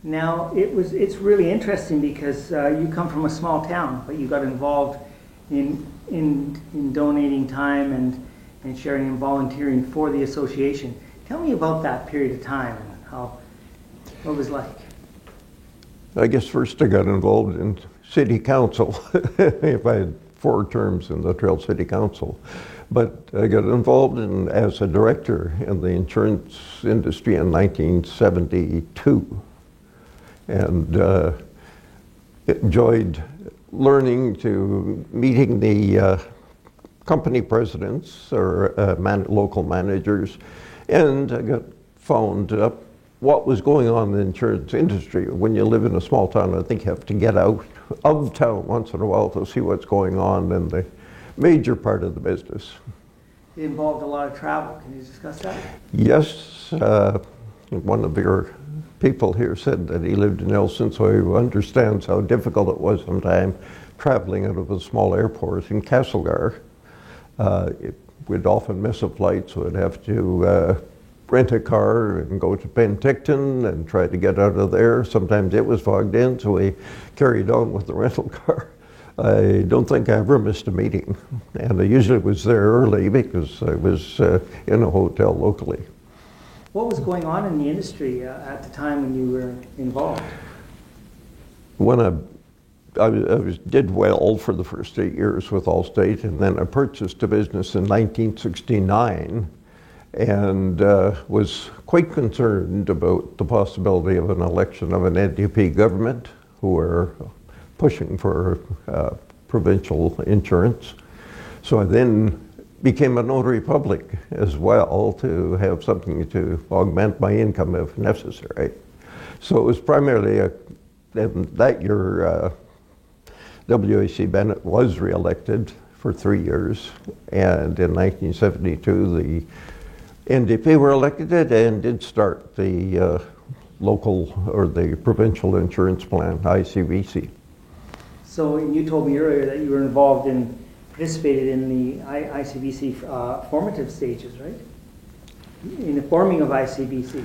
Now, it's really interesting because you come from a small town, but you got involved in donating time and sharing and volunteering for the association. Tell me about that period of time and what it was like. I guess first I got involved in city council. If I had 4 terms in the Trail City Council. But I got involved as a director in the insurance industry in 1972. And enjoyed learning to meeting the company presidents or local managers, and I got found up what was going on in the insurance industry. When you live in a small town, I think you have to get out of town once in a while to see what's going on in the major part of the business. It involved a lot of travel. Can you discuss that? Yes, one of your people here said that he lived in Elson, so he understands how difficult it was sometimes traveling out of a small airport in Castlegar. We'd often miss a flight, so we'd have to rent a car and go to Penticton and try to get out of there. Sometimes it was fogged in, so we carried on with the rental car. I don't think I ever missed a meeting, and I usually was there early because I was in a hotel locally. What was going on in the industry at the time when you were involved? When I did well for the first 8 years with Allstate, and then I purchased a business in 1969 and was quite concerned about the possibility of an election of an NDP government who were pushing for provincial insurance. So I then became a notary public as well to have something to augment my income if necessary. So it was primarily that year W.A.C. Bennett was reelected for 3 years, and in 1972 the NDP were elected and did start the local or the provincial insurance plan, ICBC. So you told me earlier that you were participated in the ICBC formative stages, right? In the forming of ICBC.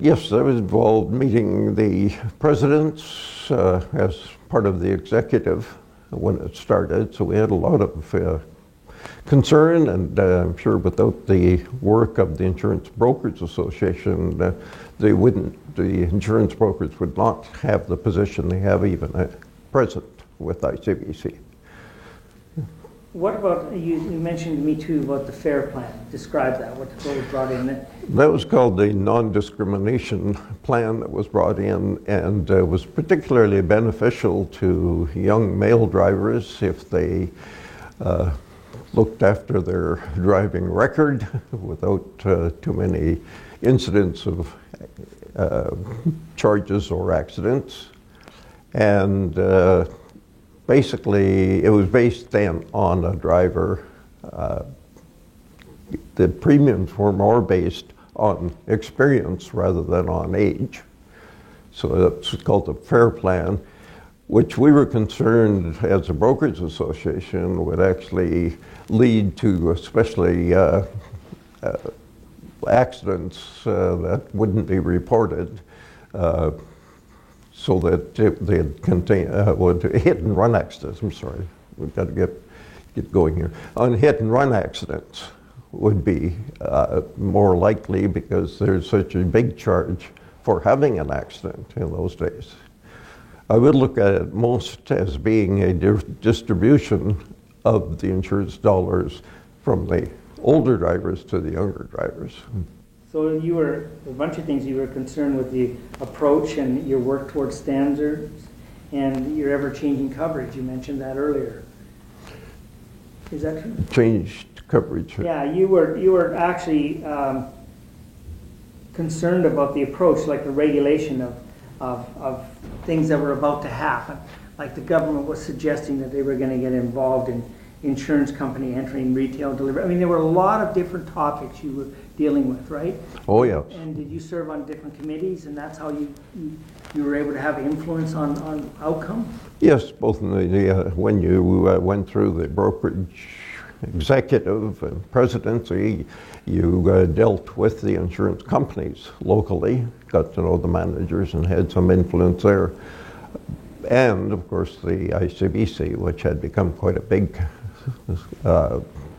Yes, I was involved meeting the presidents as part of the executive when it started, so we had a lot of concern, and I'm sure without the work of the Insurance Brokers Association, the insurance brokers would not have the position they have even at present with ICBC. What about, you mentioned to me too about the FAIR plan. Describe that, what was brought in there. That was called the non-discrimination plan that was brought in, and was particularly beneficial to young male drivers if they looked after their driving record without too many incidents of charges or accidents. And basically, it was based then on a driver. The premiums were more based on experience rather than on age. So that's called the FAIR plan, which we were concerned as a brokers association would actually lead to especially accidents that wouldn't be reported. So that they'd contain hit and run accidents. I'm sorry, we've got to get going here. On hit and run accidents would be more likely because there's such a big charge for having an accident in those days. I would look at it most as being a distribution of the insurance dollars from the older drivers to the younger drivers. So you were, a bunch of things, you were concerned with the approach and your work towards standards and your ever-changing coverage. You mentioned that earlier. Is that true? Changed coverage. Yeah, you were actually concerned about the approach, like the regulation of things that were about to happen. Like the government was suggesting that they were going to get involved in insurance company entering retail delivery. I mean, there were a lot of different topics you were dealing with, right? Oh, yes. And did you serve on different committees, and that's how you were able to have influence on outcome? Yes, both in the when you went through the brokerage executive and presidency, you dealt with the insurance companies locally got to know the managers and had some influence there. And of course the ICBC, which had become quite a big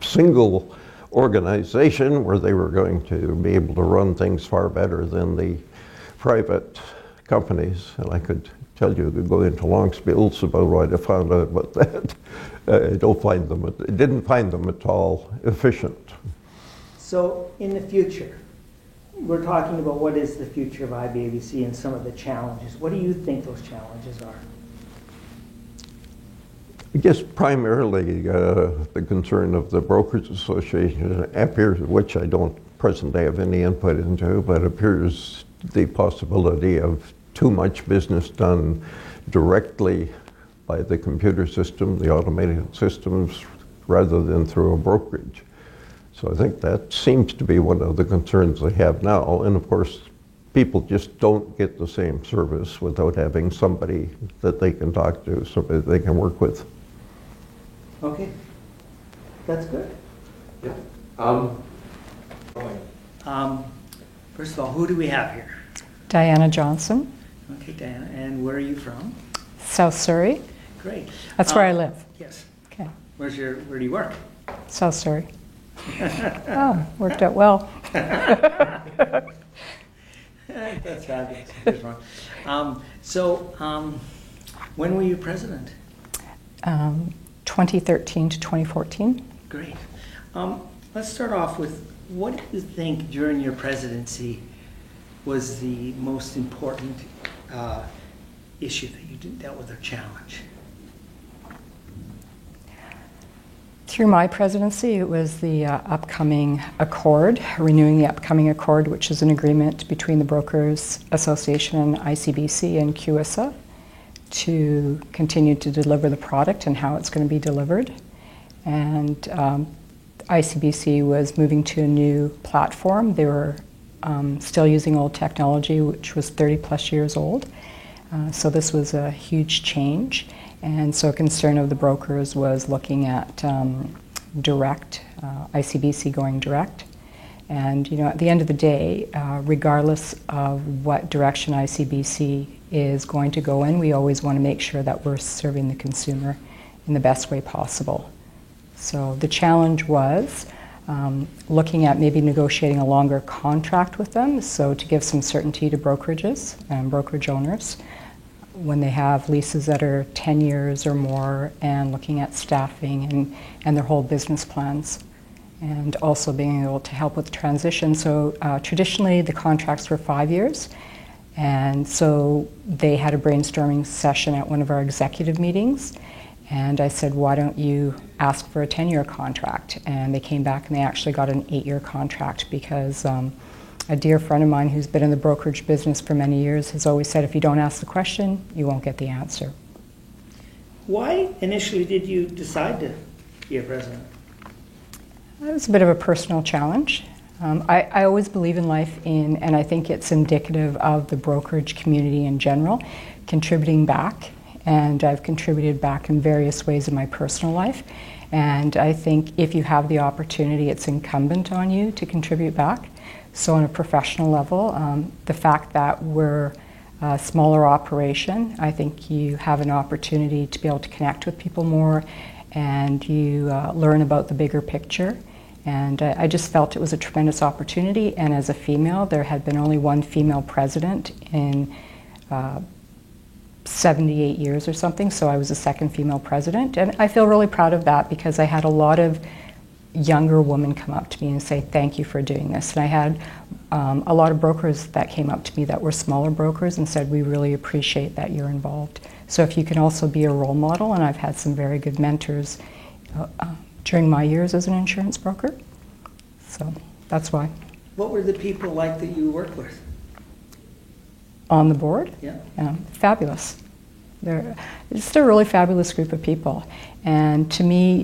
single organization where they were going to be able to run things far better than the private companies. And I could tell you, could go into long spills about what I found out about that. I didn't find them at all efficient. So in the future, we're talking about what is the future of IBABC and some of the challenges. What do you think those challenges are? I guess primarily the concern of the Brokers Association appears, which I don't presently have any input into, but appears the possibility of too much business done directly by the computer system, the automated systems, rather than through a brokerage. So I think that seems to be one of the concerns they have now. And of course, people just don't get the same service without having somebody that they can talk to, somebody they can work with. Okay, that's good. Yeah. First of all, who do we have here? Diana Johnson, Okay, Diana, and where are you from? South Surrey. Great. That's where I live. Yes. Okay, Where do you work? South Surrey. Oh, worked out well. That's fabulous. Here's one. When were you president? 2013 to 2014. Great. Let's start off with, what do you think during your presidency was the most important issue that you dealt with, or challenge? Through my presidency, it was the upcoming accord, renewing the upcoming accord, which is an agreement between the Brokers Association and ICBC and QISA to continue to deliver the product and how it's going to be delivered. And ICBC was moving to a new platform. They were still using old technology, which was 30 plus years old. So this was a huge change. And so a concern of the brokers was looking at direct, ICBC going direct. And at the end of the day, regardless of what direction ICBC is going to go in, we always want to make sure that we're serving the consumer in the best way possible. So the challenge was looking at maybe negotiating a longer contract with them, so to give some certainty to brokerages and brokerage owners when they have leases that are 10 years or more, and looking at staffing and their whole business plans, and also being able to help with transition. So traditionally the contracts were 5 years, and so they had a brainstorming session at one of our executive meetings, and I said, why don't you ask for a 10-year contract? And they came back and they actually got an 8-year contract, because a dear friend of mine who's been in the brokerage business for many years has always said, if you don't ask the question, you won't get the answer. Why initially did you decide to be a president? It was a bit of a personal challenge. I always believe in life and I think it's indicative of the brokerage community in general, contributing back. And I've contributed back in various ways in my personal life. And I think if you have the opportunity, it's incumbent on you to contribute back. So on a professional level, the fact that we're a smaller operation, I think you have an opportunity to be able to connect with people more, and you learn about the bigger picture. And I just felt it was a tremendous opportunity. And as a female, there had been only one female president in 78 years or something, so I was the second female president. And I feel really proud of that, because I had a lot of younger women come up to me and say, thank you for doing this. And I had a lot of brokers that came up to me that were smaller brokers and said, we really appreciate that you're involved. So if you can also be a role model, and I've had some very good mentors during my years as an insurance broker. So that's why. What were the people like that you worked with? On the board? Yeah. Fabulous. They're just a really fabulous group of people. And to me,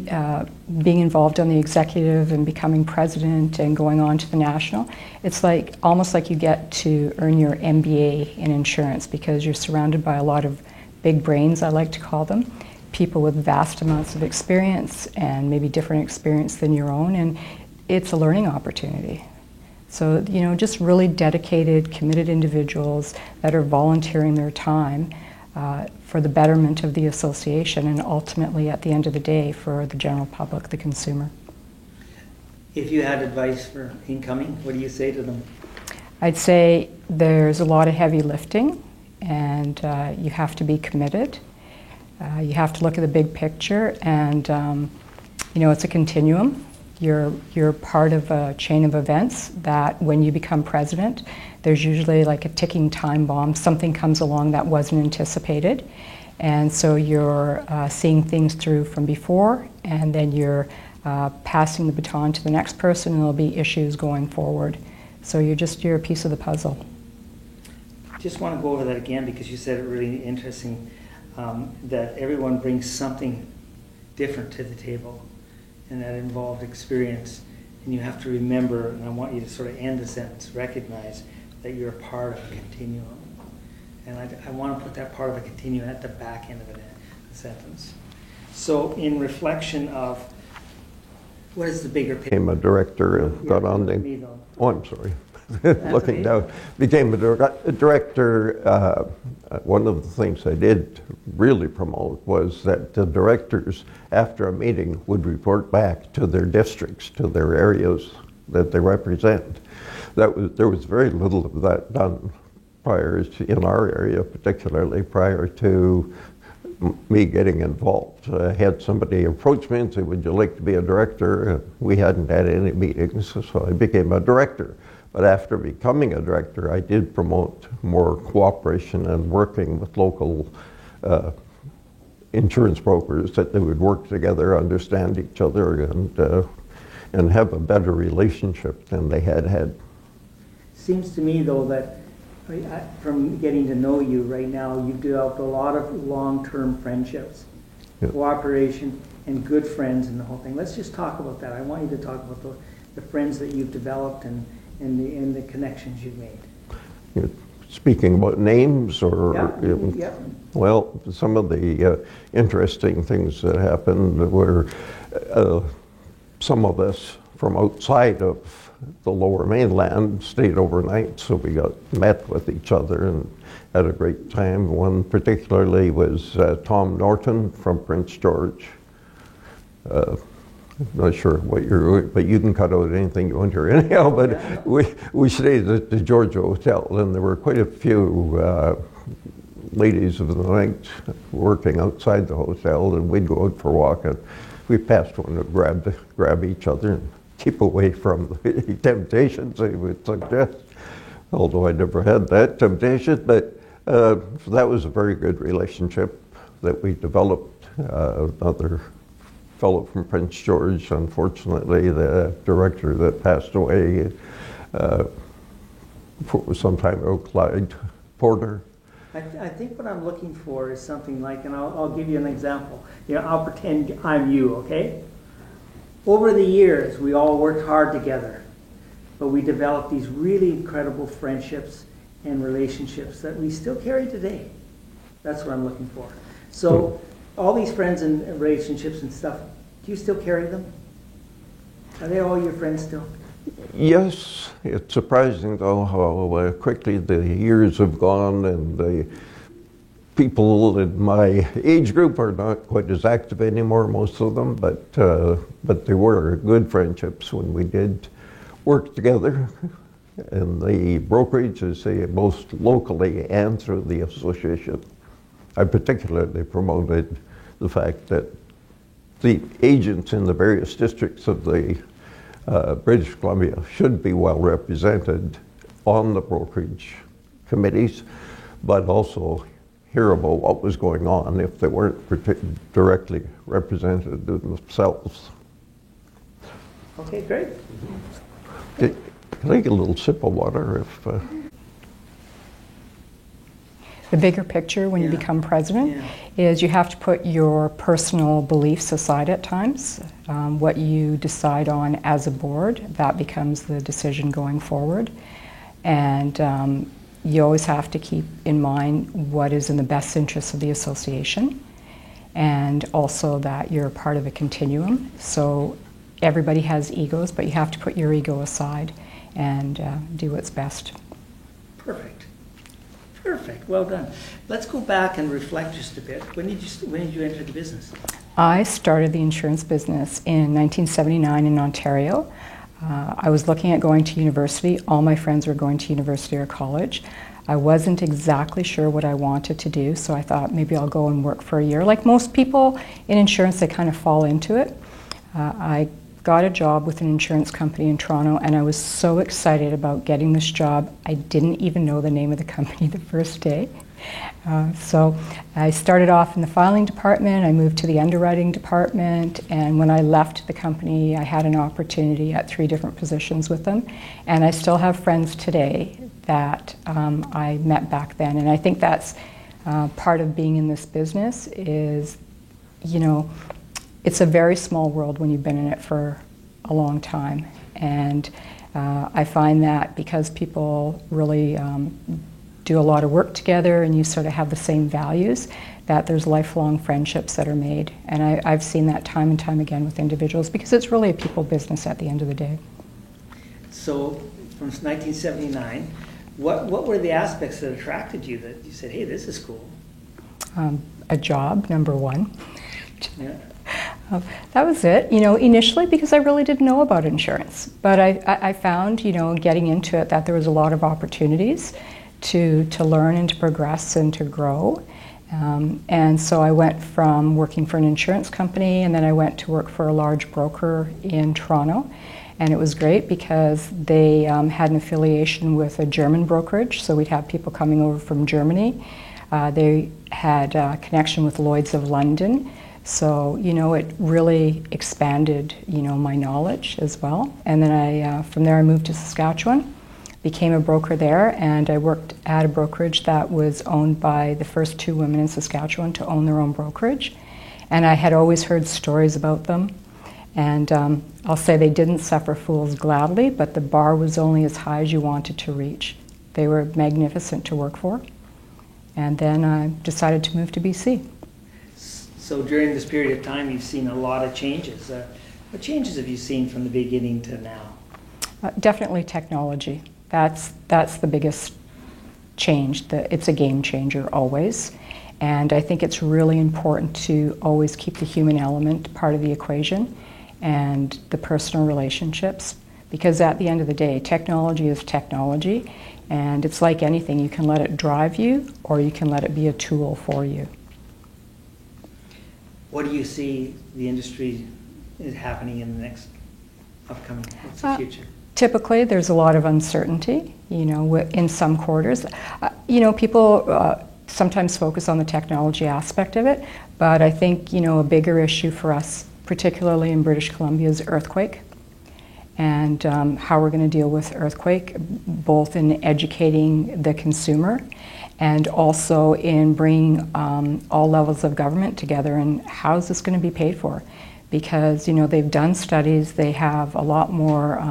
being involved on the executive and becoming president and going on to the national, it's like almost like you get to earn your MBA in insurance, because you're surrounded by a lot of big brains, I like to call them, people with vast amounts of experience and maybe different experience than your own, and it's a learning opportunity. So, you know, just really dedicated, committed individuals that are volunteering their time for the betterment of the association and ultimately, at the end of the day, for the general public, the consumer. If you had advice for incoming, what do you say to them? I'd say there's a lot of heavy lifting, and you have to be committed. You have to look at the big picture, and you know, it's a continuum. You're part of a chain of events that when you become president, there's usually like a ticking time bomb. Something comes along that wasn't anticipated, and so you're seeing things through from before, and then you're passing the baton to the next person, and there'll be issues going forward. So you're a piece of the puzzle. Just want to go over that again because you said it really interesting, that everyone brings something different to the table, and that involved experience. And you have to remember, and I want you to sort of end the sentence, recognize that you're a part of a continuum. And I want to put that part of a continuum at the back end of the sentence. So in reflection of, what is the bigger picture? Became a director and got on the... Oh, I'm sorry. Looking down. Became a director. One of the things I did really promote was that the directors, after a meeting, would report back to their districts, to their areas that they represent. There was very little of that done in our area, particularly prior to me getting involved. I had somebody approach me and say, would you like to be a director? We hadn't had any meetings, so I became a director. But after becoming a director, I did promote more cooperation and working with local insurance brokers, that they would work together, understand each other, and have a better relationship than they had had. Seems to me, though, that from getting to know you right now, you've developed a lot of long-term friendships, cooperation, and good friends in the whole thing. Let's just talk about that. I want you to talk about the friends that you've developed and the connections you've made. You're speaking about names, or? Yeah. Well, some of the interesting things that happened were some of us from outside of the Lower Mainland stayed overnight, so we met with each other and had a great time. One particularly was Tom Norton from Prince George. I'm not sure what but you can cut out anything you want here anyhow, but we stayed at the Georgia Hotel, and there were quite a few ladies of the night working outside the hotel, and we'd go out for a walk, and we passed one and grab each other and keep away from the temptations they would suggest, although I never had that temptation. But so that was a very good relationship that we developed. Another fellow from Prince George, unfortunately, the director that passed away some time ago, Clyde Porter. I think what I'm looking for is something like, and I'll give you an example. You know, I'll pretend I'm you, okay? Over the years, we all worked hard together, but we developed these really incredible friendships and relationships that we still carry today. That's what I'm looking for. So, all these friends and relationships and stuff, do you still carry them? Are they all your friends still? Yes, it's surprising though how quickly the years have gone, and the people in my age group are not quite as active anymore, most of them, but they were good friendships when we did work together in the brokerage, as say, both locally and through the association. I particularly promoted the fact that the agents in the various districts of the British Columbia should be well represented on the brokerage committees, but also hear about what was going on if they weren't directly represented themselves. Okay, great. Can I get a little sip of water? The bigger picture when you become president is you have to put your personal beliefs aside at times. What you decide on as a board, that becomes the decision going forward. And you always have to keep in mind what is in the best interest of the association, and also that you're part of a continuum. So everybody has egos, but you have to put your ego aside and do what's best. Perfect. Perfect. Well done. Let's go back and reflect just a bit. When did you enter the business? I started the insurance business in 1979 in Ontario. I was looking at going to university. All my friends were going to university or college. I wasn't exactly sure what I wanted to do, so I thought maybe I'll go and work for a year. Like most people in insurance, they kind of fall into it. I got a job with an insurance company in Toronto, and I was so excited about getting this job. I didn't even know the name of the company the first day. So I started off in the filing department, I moved to the underwriting department, and when I left the company, I had an opportunity at 3 different positions with them. And I still have friends today that I met back then. And I think that's part of being in this business is, you know, it's a very small world when you've been in it for a long time. And I find that because people really do a lot of work together and you sort of have the same values, that there's lifelong friendships that are made. And I've seen that time and time again with individuals because it's really a people business at the end of the day. So from 1979, what were the aspects that attracted you that you said, hey, this is cool? A job, number one. Yeah. That was it, you know, initially because I really didn't know about insurance. But I found, you know, getting into it that there was a lot of opportunities to learn and to progress and to grow. And so I went from working for an insurance company and then I went to work for a large broker in Toronto. And it was great because they had an affiliation with a German brokerage, so we'd have people coming over from Germany. They had a connection with Lloyd's of London. So, you know, it really expanded, you know, my knowledge as well. And then from there I moved to Saskatchewan, became a broker there, and I worked at a brokerage that was owned by the first 2 women in Saskatchewan to own their own brokerage. And I had always heard stories about them. And I'll say they didn't suffer fools gladly, but the bar was only as high as you wanted to reach. They were magnificent to work for. And then I decided to move to BC. So during this period of time, you've seen a lot of changes. What changes have you seen from the beginning to now? Definitely technology. That's the biggest change. It's a game changer always. And I think it's really important to always keep the human element part of the equation and the personal relationships. Because at the end of the day, technology is technology. And it's like anything. You can let it drive you or you can let it be a tool for you. What do you see the industry is happening in the next upcoming? What's the future? Typically, there's a lot of uncertainty, you know, in some quarters. You know, people sometimes focus on the technology aspect of it, but I think, you know, a bigger issue for us, particularly in British Columbia, is earthquake. And how we're going to deal with earthquake, both in educating the consumer and also in bringing all levels of government together and how is this going to be paid for? Because, you know, they've done studies, they have a lot more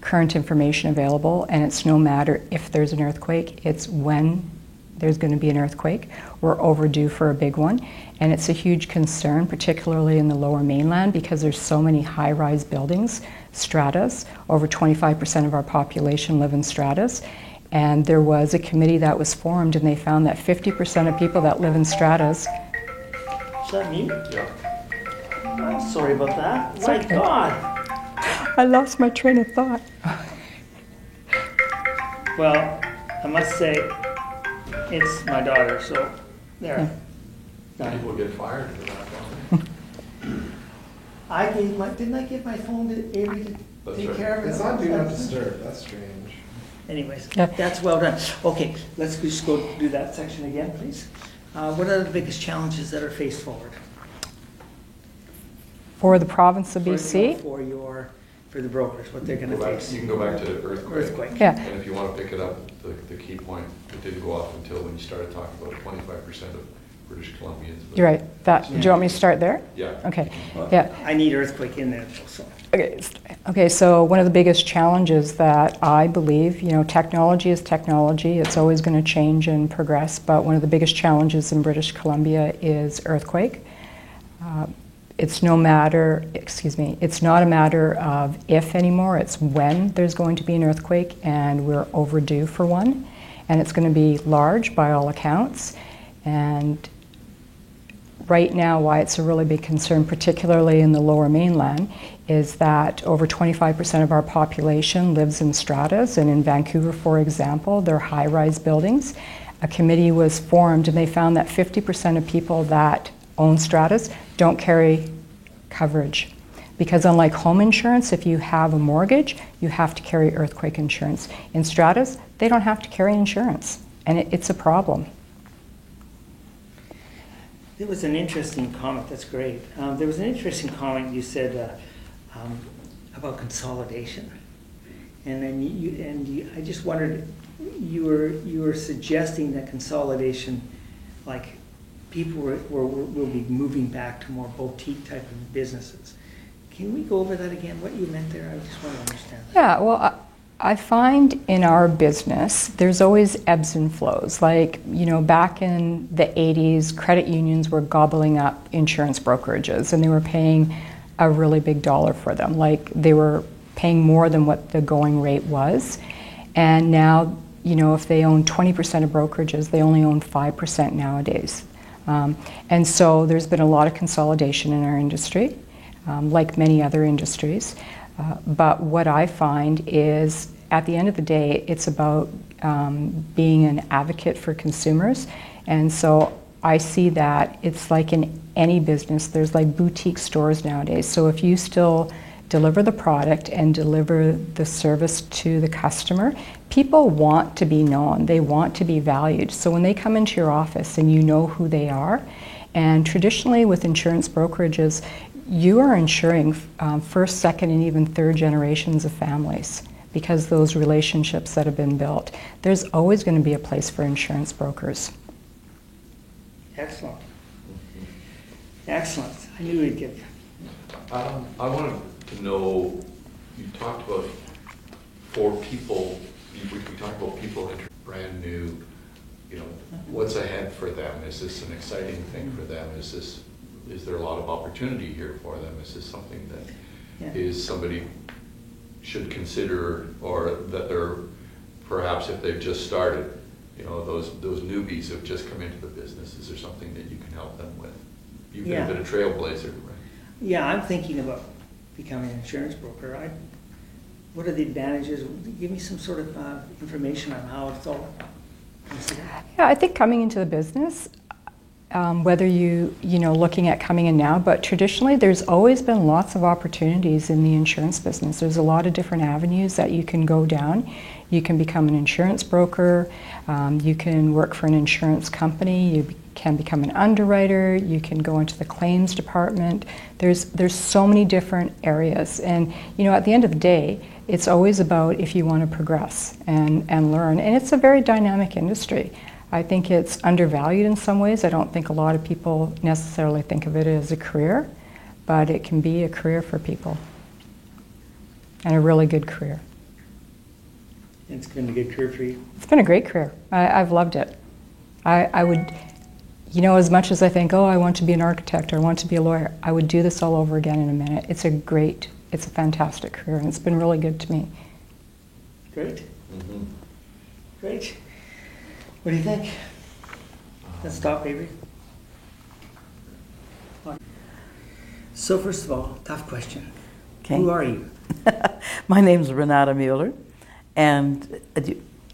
current information available, and it's no matter if there's an earthquake, it's when there's going to be an earthquake. We're overdue for a big one, and it's a huge concern, particularly in the Lower Mainland, because there's so many high-rise buildings, stratas. Over 25% of our population live in stratas. And there was a committee that was formed, and they found that 50% of people that live in stratas. Is that me? Yeah. I'm sorry about that. It's My okay. God. I lost my train of thought. Well, I must say, it's my daughter, so there. Done. People get fired for that, don't Didn't I give my phone to Avery to That's take right. care of it? It's on Do Not Disturb, that's strange. Anyways, Yeah. that's well done. Okay, let's just go do that section again, please. What are the biggest challenges that are faced forward? For the province of BC? For the brokers, what they're you? gonna Go back- face. You can go back to earthquake. Earthquake. Yeah. And if you want to pick it up, the key point, it didn't go off until when you started talking about 25% of British Columbians. You're right. Do you want me to start there? Yeah. Okay. Well, Yeah. I need earthquake in there, so. Okay, so one of the biggest challenges that I believe, you know, technology is technology. It's always going to change and progress, but one of the biggest challenges in British Columbia is earthquake. it's no matter, excuse me, it's not a matter of if anymore, it's when there's going to be an earthquake, and we're overdue for one. And it's going to be large by all accounts. And right now, why it's a really big concern, particularly in the Lower Mainland, is that over 25% of our population lives in stratas. And in Vancouver, for example, they're high-rise buildings. A committee was formed, and they found that 50% of people that own stratas don't carry coverage. Because unlike home insurance, if you have a mortgage, you have to carry earthquake insurance. In stratas, they don't have to carry insurance, and it's a problem. There was an interesting comment, that's great. There was an interesting comment you said about consolidation. And then I just wondered, you were suggesting that consolidation, like people will be moving back to more boutique type of businesses. Can we go over that again, what you meant there? I just want to understand that. Yeah, well, I find in our business, there's always ebbs and flows. Like, back in the 80s, credit unions were gobbling up insurance brokerages, and they were paying a really big dollar for them. Like, they were paying more than what the going rate was. And now, if they own 20% of brokerages, they only own 5% nowadays. And so there's been a lot of consolidation in our industry, like many other industries. But what I find is, at the end of the day, it's about being an advocate for consumers. And so I see that it's like in any business, there's like boutique stores nowadays. So if you still deliver the product and deliver the service to the customer, people want to be known, they want to be valued. So when they come into your office and you know who they are, and traditionally with insurance brokerages, you are insuring first, second, and even third generations of families, because those relationships that have been built. There's always going to be a place for insurance brokers. Excellent. Excellent. I knew we'd get. I wanted to know, you talked about for people, we talked about people brand new, what's ahead for them? Is this an exciting thing for them? Is there a lot of opportunity here for them? Is this something that is somebody should consider, or that they're, perhaps if they've just started, those newbies have just come into the business, is there something that you can help them with? You've been a trailblazer, right? Yeah, I'm thinking about becoming an insurance broker. What are the advantages? Give me some sort of information on how it's all considered. Yeah, I think coming into the business, whether looking at coming in now, but traditionally there's always been lots of opportunities in the insurance business. There's a lot of different avenues that you can go down. You can become an insurance broker, you can work for an insurance company, you can become an underwriter, you can go into the claims department. There's so many different areas, and at the end of the day, it's always about if you want to progress and learn, and it's a very dynamic industry. I think it's undervalued in some ways. I don't think a lot of people necessarily think of it as a career, but it can be a career for people, and a really good career. It's been a good career for you? It's been a great career. I've loved it. I would, as much as I think, I want to be an architect or I want to be a lawyer, I would do this all over again in a minute. It's a fantastic career, and it's been really good to me. Great. Great. What do you think? Let's stop, Avery. So first of all, tough question. Okay. Who are you? My name's Renata Mueller, and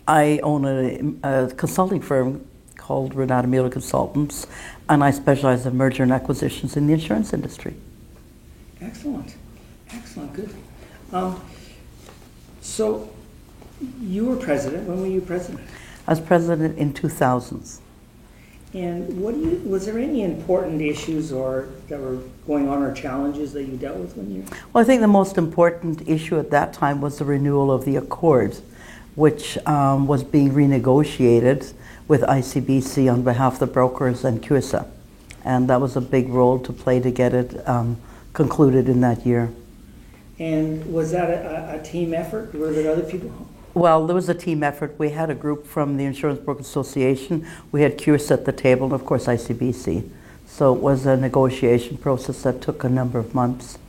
I own a consulting firm called Renata Mueller Consultants, and I specialize in merger and acquisitions in the insurance industry. Excellent. Excellent. Good. So you were president. When were you president? I was president in 2000s. And was there any important issues or that were going on, or challenges that you dealt with when you? Well, I think the most important issue at that time was the renewal of the Accord, which was being renegotiated with ICBC on behalf of the brokers and CUSA. And that was a big role to play to get it concluded in that year. And was that a team effort? Were there other people? Well, there was a team effort. We had a group from the Insurance Brokers Association. We had CUSA at the table, and of course ICBC. So it was a negotiation process that took a number of months.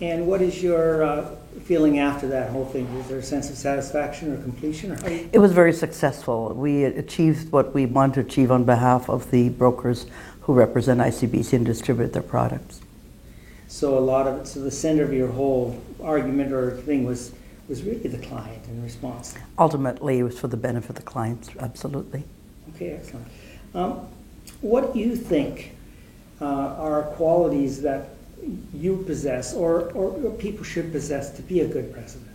And what is your feeling after that whole thing? Is there a sense of satisfaction or completion? Or how It was very successful. We achieved what we wanted to achieve on behalf of the brokers who represent ICBC and distribute their products. So a lot of it, so the center of your whole argument or thing was really the client in response. Ultimately, it was for the benefit of the clients, absolutely. Okay, excellent. What do you think are qualities that you possess or people should possess to be a good president?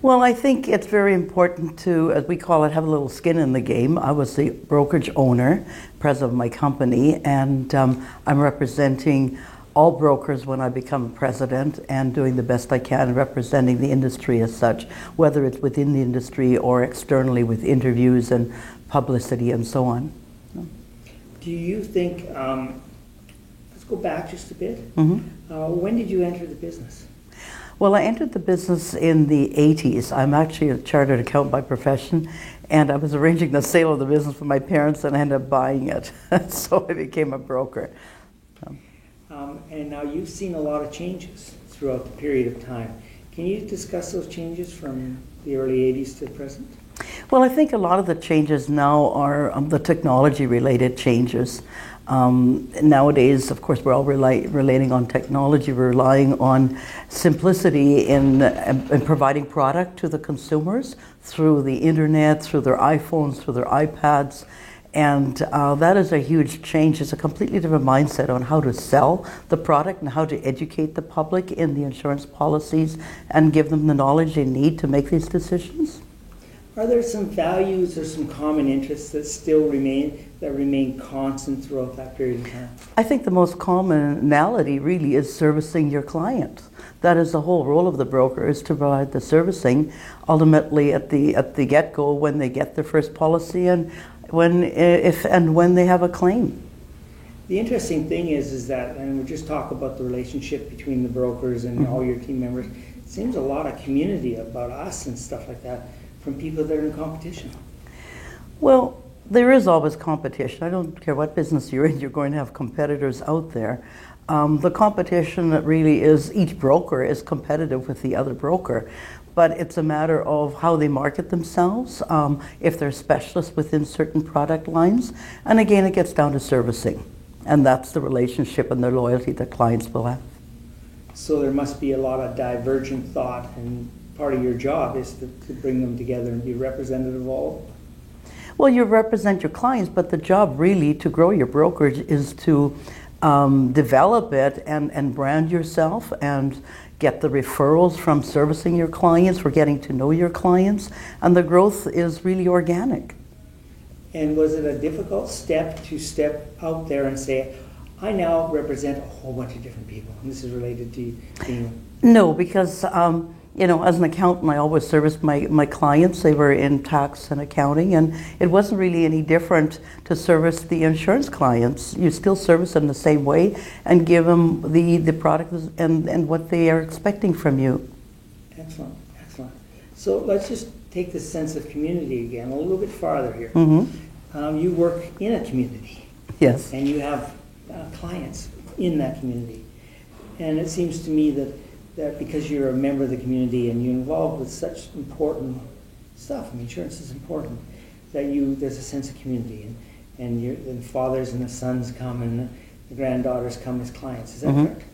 Well, I think it's very important to, as we call it, have a little skin in the game. I was the brokerage owner, president of my company, and I'm representing all brokers when I become president and doing the best I can representing the industry as such, whether it's within the industry or externally with interviews and publicity and so on. Do you think, let's go back just a bit. Mm-hmm. When did you enter the business? Well, I entered the business in the 80s. I'm actually a chartered accountant by profession, and I was arranging the sale of the business for my parents and I ended up buying it. So I became a broker. And now you've seen a lot of changes throughout the period of time. Can you discuss those changes from the early 80s to the present? Well, I think a lot of the changes now are the technology-related changes. Nowadays, of course, we're all relating on technology. We're relying on simplicity in providing product to the consumers through the internet, through their iPhones, through their iPads. And that is a huge change. It's a completely different mindset on how to sell the product and how to educate the public in the insurance policies and give them the knowledge they need to make these decisions. Are there some values or some common interests that still remain constant throughout that period of time? I think the most commonality really is servicing your client. That is the whole role of the broker, is to provide the servicing ultimately at the get-go when they get their first policy and when they have a claim. The interesting thing is that, and we just talk about the relationship between the brokers and all your team members, it seems a lot of community about us and stuff like that from people that are in competition. Well, there is always competition. I don't care what business you're in, you're going to have competitors out there. The competition really is, each broker is competitive with the other broker, but it's a matter of how they market themselves, if they're specialists within certain product lines, and again, it gets down to servicing, and that's the relationship and the loyalty that clients will have. So there must be a lot of divergent thought, and part of your job is to bring them together and be representative of all. Well, you represent your clients, but the job really to grow your brokerage is to develop it and brand yourself and get the referrals from servicing your clients, for getting to know your clients, and the growth is really organic. And was it a difficult step to step out there and say, I now represent a whole bunch of different people, and this is related to being... No, because you know, as an accountant, I always serviced my clients. They were in tax and accounting, and it wasn't really any different to service the insurance clients. You still service them the same way and give them the product and what they are expecting from you. Excellent, excellent. So let's just take this sense of community again a little bit farther here. Mm-hmm. You work in a community. Yes. And you have clients in that community. And it seems to me that because you're a member of the community and you're involved with such important stuff, I mean, insurance is important, that there's a sense of community, and the fathers and the sons come and the granddaughters come as clients. Is that correct?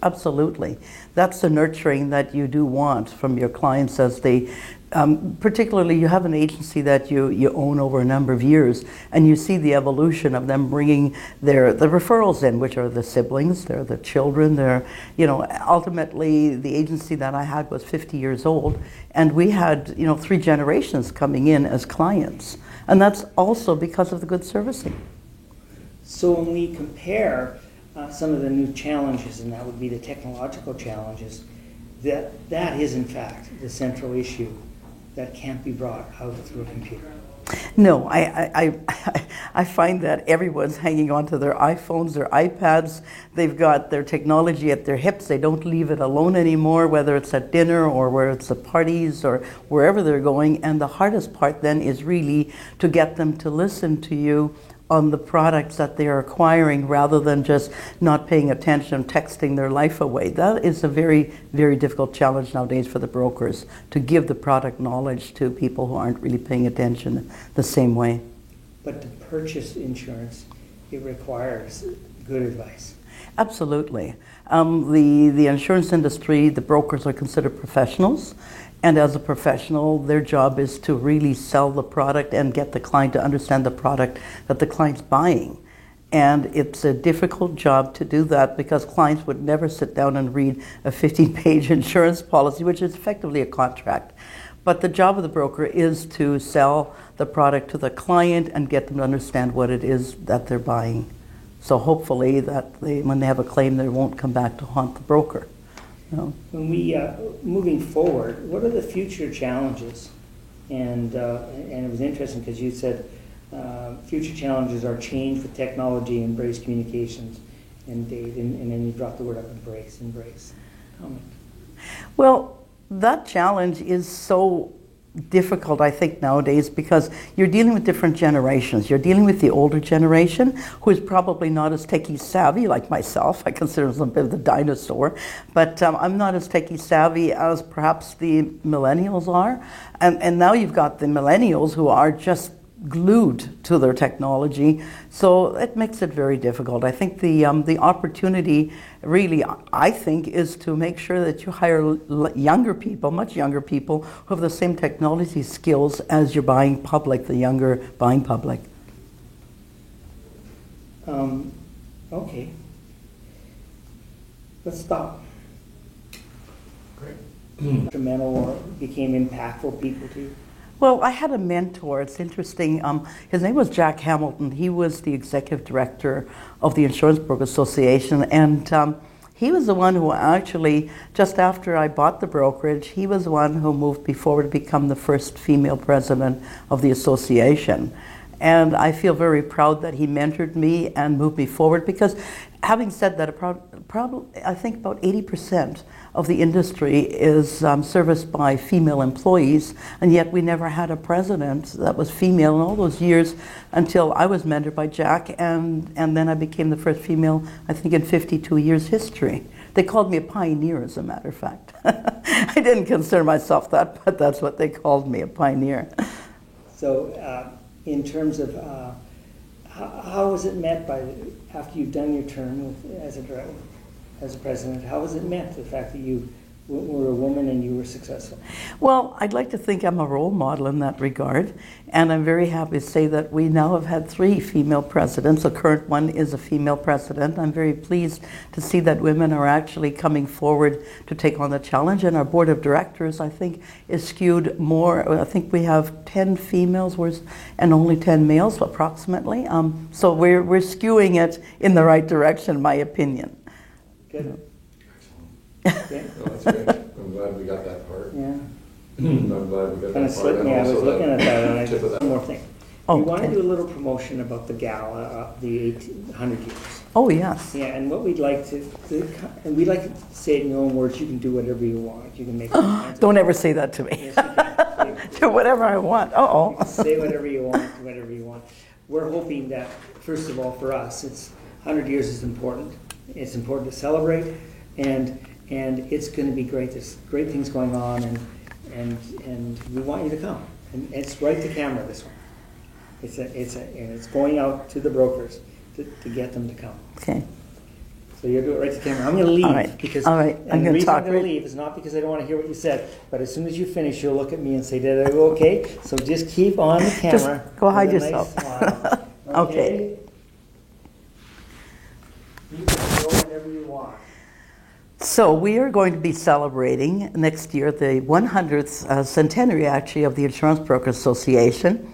Absolutely. That's the nurturing that you do want from your clients as they, particularly you have an agency that you own over a number of years, and you see the evolution of them bringing the referrals in, which are the siblings, they're the children, they're, you know, ultimately the agency that I had was 50 years old, and we had, you know, 3 generations coming in as clients. And that's also because of the good servicing. So when we compare some of the new challenges, and that would be the technological challenges, that is in fact the central issue that can't be brought out through a computer. No, I find that everyone's hanging on to their iPhones, their iPads. They've got their technology at their hips. They don't leave it alone anymore, whether it's at dinner or where it's at parties or wherever they're going. And the hardest part then is really to get them to listen to you on the products that they are acquiring rather than just not paying attention and texting their life away. That is a very, very difficult challenge nowadays for the brokers, to give the product knowledge to people who aren't really paying attention the same way. But to purchase insurance, it requires good advice. Absolutely. The insurance industry, the brokers are considered professionals, and as a professional, their job is to really sell the product and get the client to understand the product that the client's buying. And it's a difficult job to do that because clients would never sit down and read a 15-page insurance policy, which is effectively a contract. But the job of the broker is to sell the product to the client and get them to understand what it is that they're buying. So hopefully that when they have a claim, they won't come back to haunt the broker. You know? When we, moving forward, what are the future challenges? And it was interesting because you said future challenges are change with technology, embrace communications, and data, and then you dropped the word up, embrace. Comment. Well, that challenge is so difficult, I think, nowadays because you're dealing with different generations. You're dealing with the older generation who is probably not as techie savvy like myself. I consider myself a bit of the dinosaur, but I'm not as techie savvy as perhaps the millennials are. And now you've got the millennials who are just glued to their technology, so it makes it very difficult. I think the opportunity really, I think, is to make sure that you hire younger people, much younger people, who have the same technology skills as your buying public, the younger buying public. Okay. Let's stop. Great. Instrumental or became impactful people to you? Well, I had a mentor. It's interesting. His name was Jack Hamilton. He was the executive director of the Insurance Broker Association, and he was the one who actually, just after I bought the brokerage, he was the one who moved me forward to become the first female president of the association. And I feel very proud that he mentored me and moved me forward because, having said that, probably I think about 80% of the industry is serviced by female employees, and yet we never had a president that was female in all those years until I was mentored by Jack, and then I became the first female, I think, in 52 years history. They called me a pioneer, as a matter of fact. I didn't consider myself that, but that's what they called me, a pioneer. So in terms of how was it met after you've done your term as a president, how was it met, the fact that you were a woman and you were successful? Well, I'd like to think I'm a role model in that regard, and I'm very happy to say that we now have had 3 female presidents. The current one is a female president. I'm very pleased to see that women are actually coming forward to take on the challenge, and our board of directors, I think, is skewed more. I think we have 10 females and only 10 males, approximately. So we're skewing it in the right direction, in my opinion. Good. Okay. No, that's great. I'm glad we got that part. Yeah. I'm glad we got Kind of that part. slipped me. I was looking at that, and I just, one more thing. Oh, We want to okay. do a little promotion about the gala, the 100 years. Oh, yes. Yeah, and what we'd like to and we'd like to say it in your own words. You can do whatever you want. You can make all kinds of- Don't ever say that to me. Yes, you can. Do whatever I want. You Uh-oh. can say whatever you want, do whatever you want. We're hoping that, first of all, for us, 100 years is important. It's important to celebrate, and it's going to be great. There's great things going on, and we want you to come. And it's right to camera, this one. And it's going out to the brokers to get them to come. Okay. So you'll do it right to camera. I'm going to leave All right. because All right. I'm and the gonna reason talk I'm going to right- leave is not because I don't want to hear what you said, but as soon as you finish, you'll look at me and say, "Did I go okay?" So just keep on the camera. Just go hide with a yourself. Nice smile. Okay. You can go whenever you want. So we are going to be celebrating next year the 100th centenary, actually, of the Insurance Broker Association.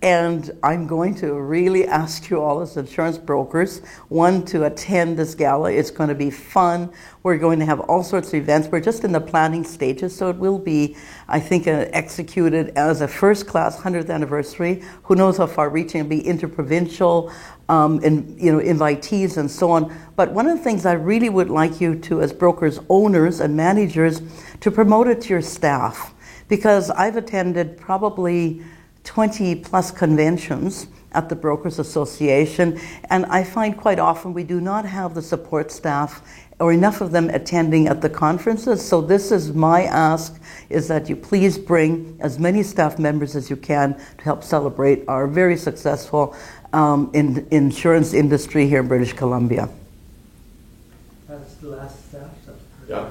And I'm going to really ask you all as insurance brokers, one, to attend this gala. It's going to be fun. We're going to have all sorts of events. We're just in the planning stages, so it will be, I think, executed as a first-class 100th anniversary. Who knows how far-reaching? It'll be interprovincial, and invitees and so on. But one of the things I really would like you to, as brokers, owners, and managers, to promote it to your staff, because I've attended probably 20 plus conventions at the Brokers Association, and I find quite often we do not have the support staff or enough of them attending at the conferences. So this is my ask, is that you please bring as many staff members as you can to help celebrate our very successful insurance industry here in British Columbia. That's the last staff. Yeah.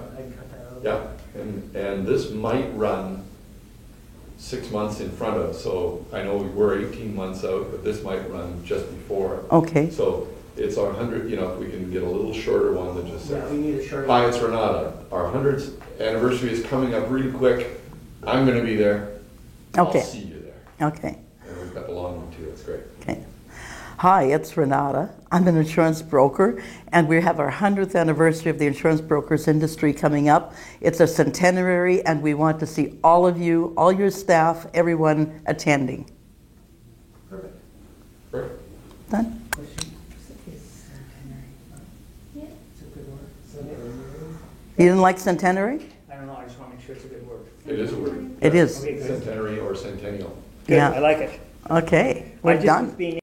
Yeah, and this might run 6 months in front of, so I know we're 18 months out, but this might run just before. Okay. So it's our 100, if we can get a little shorter one that just says, Yeah, we need a shorter hi, it's Renata. Our 100th anniversary is coming up really quick. I'm going to be there. Okay. I'll see you there. Okay. And we've got the long one too, that's great. Okay. Hi, it's Renata. I'm an insurance broker, and we have our 100th anniversary of the insurance brokers industry coming up. It's a centenary, and we want to see all of you, all your staff, everyone attending. Perfect. Perfect. Done? Question? Is centenary? Yeah. It's a good word. Centenary. You didn't like centenary? I don't know. I just want to make sure it's a good word. It is a word. It is. Okay, good. Centenary or centennial. Good. Yeah. I like it. Okay, we're I just done. was being